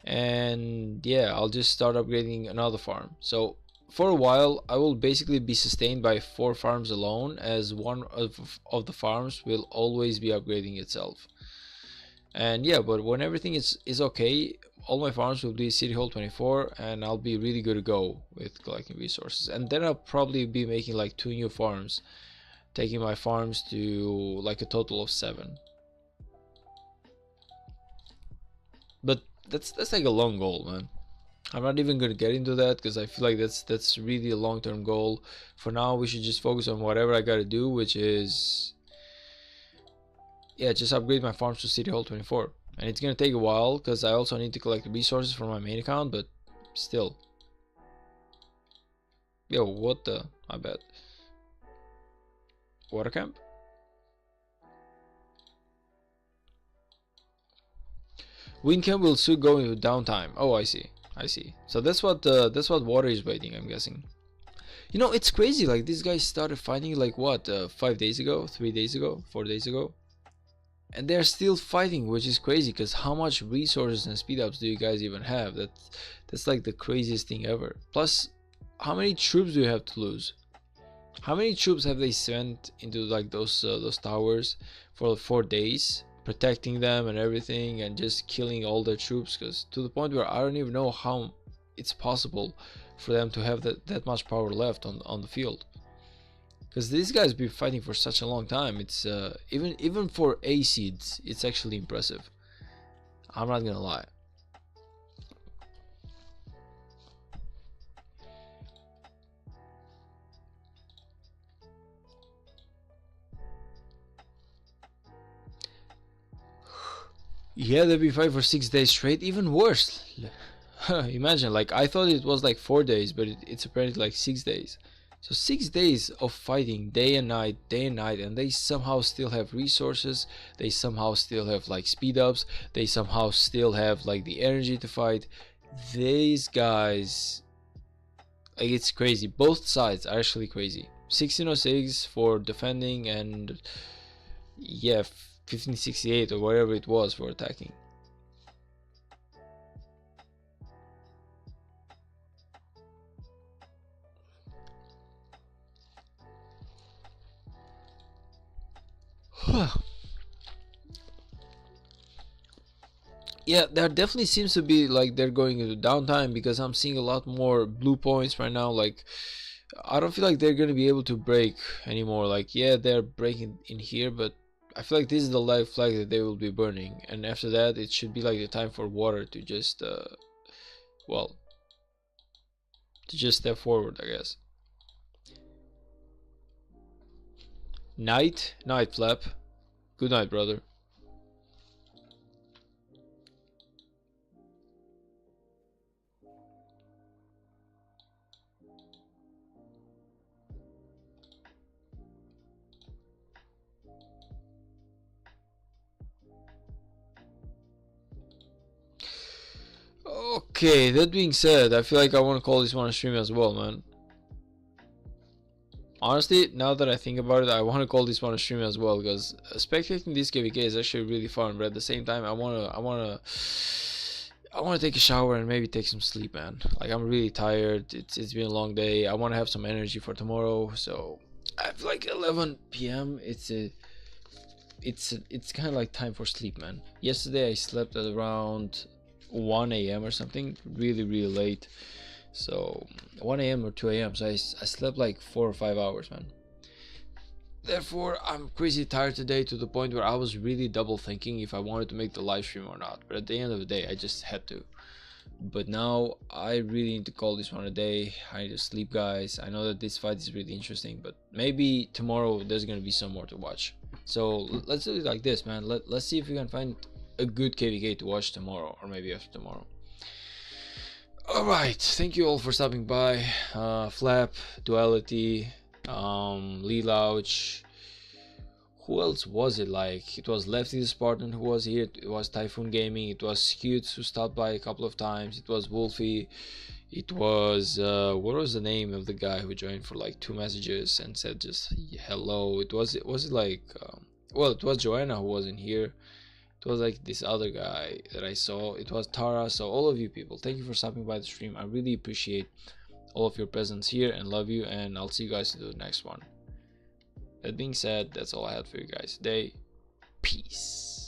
[SPEAKER 1] and yeah, I'll just start upgrading another farm. So for a while I will basically be sustained by 4 farms alone, as one of the farms will always be upgrading itself. And yeah, but when everything is okay, all my farms will be City Hall 24, and I'll be really good to go with collecting resources. And then I'll probably be making like 2 new farms, taking my farms to like a total of 7. But that's like a long goal, man. I'm not even gonna get into that because I feel like that's really a long-term goal. For now, we should just focus on whatever I gotta do, which is, yeah, just upgrade my farms to City Hall 24. And it's gonna take a while because I also need to collect resources from my main account, but still. Yo, what the? I bet. Water camp? Wind camp will soon go into downtime. Oh, I see. I see. So that's what water is waiting, I'm guessing. You know, it's crazy. Like, these guys started fighting like what, 5 days ago, 3 days ago, 4 days ago, and they're still fighting, which is crazy. Because how much resources and speed ups do you guys even have? That's like the craziest thing ever. Plus, how many troops do you have to lose? How many troops have they sent into like those towers for 4 days, protecting them and everything, and just killing all their troops? Because to the point where I don't even know how it's possible for them to have that much power left on the field. Because these guys been fighting for such a long time. It's even for A seeds, it's actually impressive. I'm not gonna lie. Yeah, they've been fighting for 6 days straight. Even worse. Imagine, like I thought it was like 4 days, but it's apparently like 6 days. So 6 days of fighting day and night, and they somehow still have resources. They somehow still have like speed ups. They somehow still have like the energy to fight. These guys, like it's crazy. Both sides are actually crazy. 1606 for defending, and yeah, 1568 or whatever it was for attacking. Yeah, there definitely seems to be like they're going into downtime, because I'm seeing a lot more blue points right now. Like I don't feel like they're gonna be able to break anymore. Like yeah, they're breaking in here, but I feel like this is the light flag that they will be burning, and after that it should be like the time for water to just well, to just step forward, I guess. Night flap. Good night, brother. Okay, that being said, I feel like I want to call this one a stream as well, man. Honestly, now that I think about it, I want to call this one a stream as well, because spectating this KVK is actually really fun. But at the same time, I wanna take a shower and maybe take some sleep, man. Like I'm really tired. It's been a long day. I want to have some energy for tomorrow. So I feel like 11 p.m. It's kind of like time for sleep, man. Yesterday I slept at around 1 a.m. or something, really late. So 1 a.m. or 2 a.m. So I slept like 4 or 5 hours, man. Therefore, I'm crazy tired today, to the point where I was really double thinking if I wanted to make the live stream or not. But at the end of the day, I just had to. But now I really need to call this one a day. I need to sleep, guys. I know that this fight is really interesting, but maybe tomorrow there's gonna be some more to watch. So let's do it like this, man. Let's see if we can find a good KVK to watch tomorrow, or maybe after tomorrow. Alright, thank you all for stopping by. Flap, Duality, Lee Louch. Who else was it? Like, it was Lefty the Spartan who was here, it was Typhoon Gaming, it was Scutes who stopped by a couple of times, it was Wolfie, it was what was the name of the guy who joined for like 2 messages and said just hello? It was it like well, it was Joanna who wasn't here. It was like this other guy that I saw. It was Tara. So all of you people, thank you for stopping by the stream. I really appreciate all of your presence here and love you, and I'll see you guys in the next one. That being said, that's all I had for you guys today. Peace.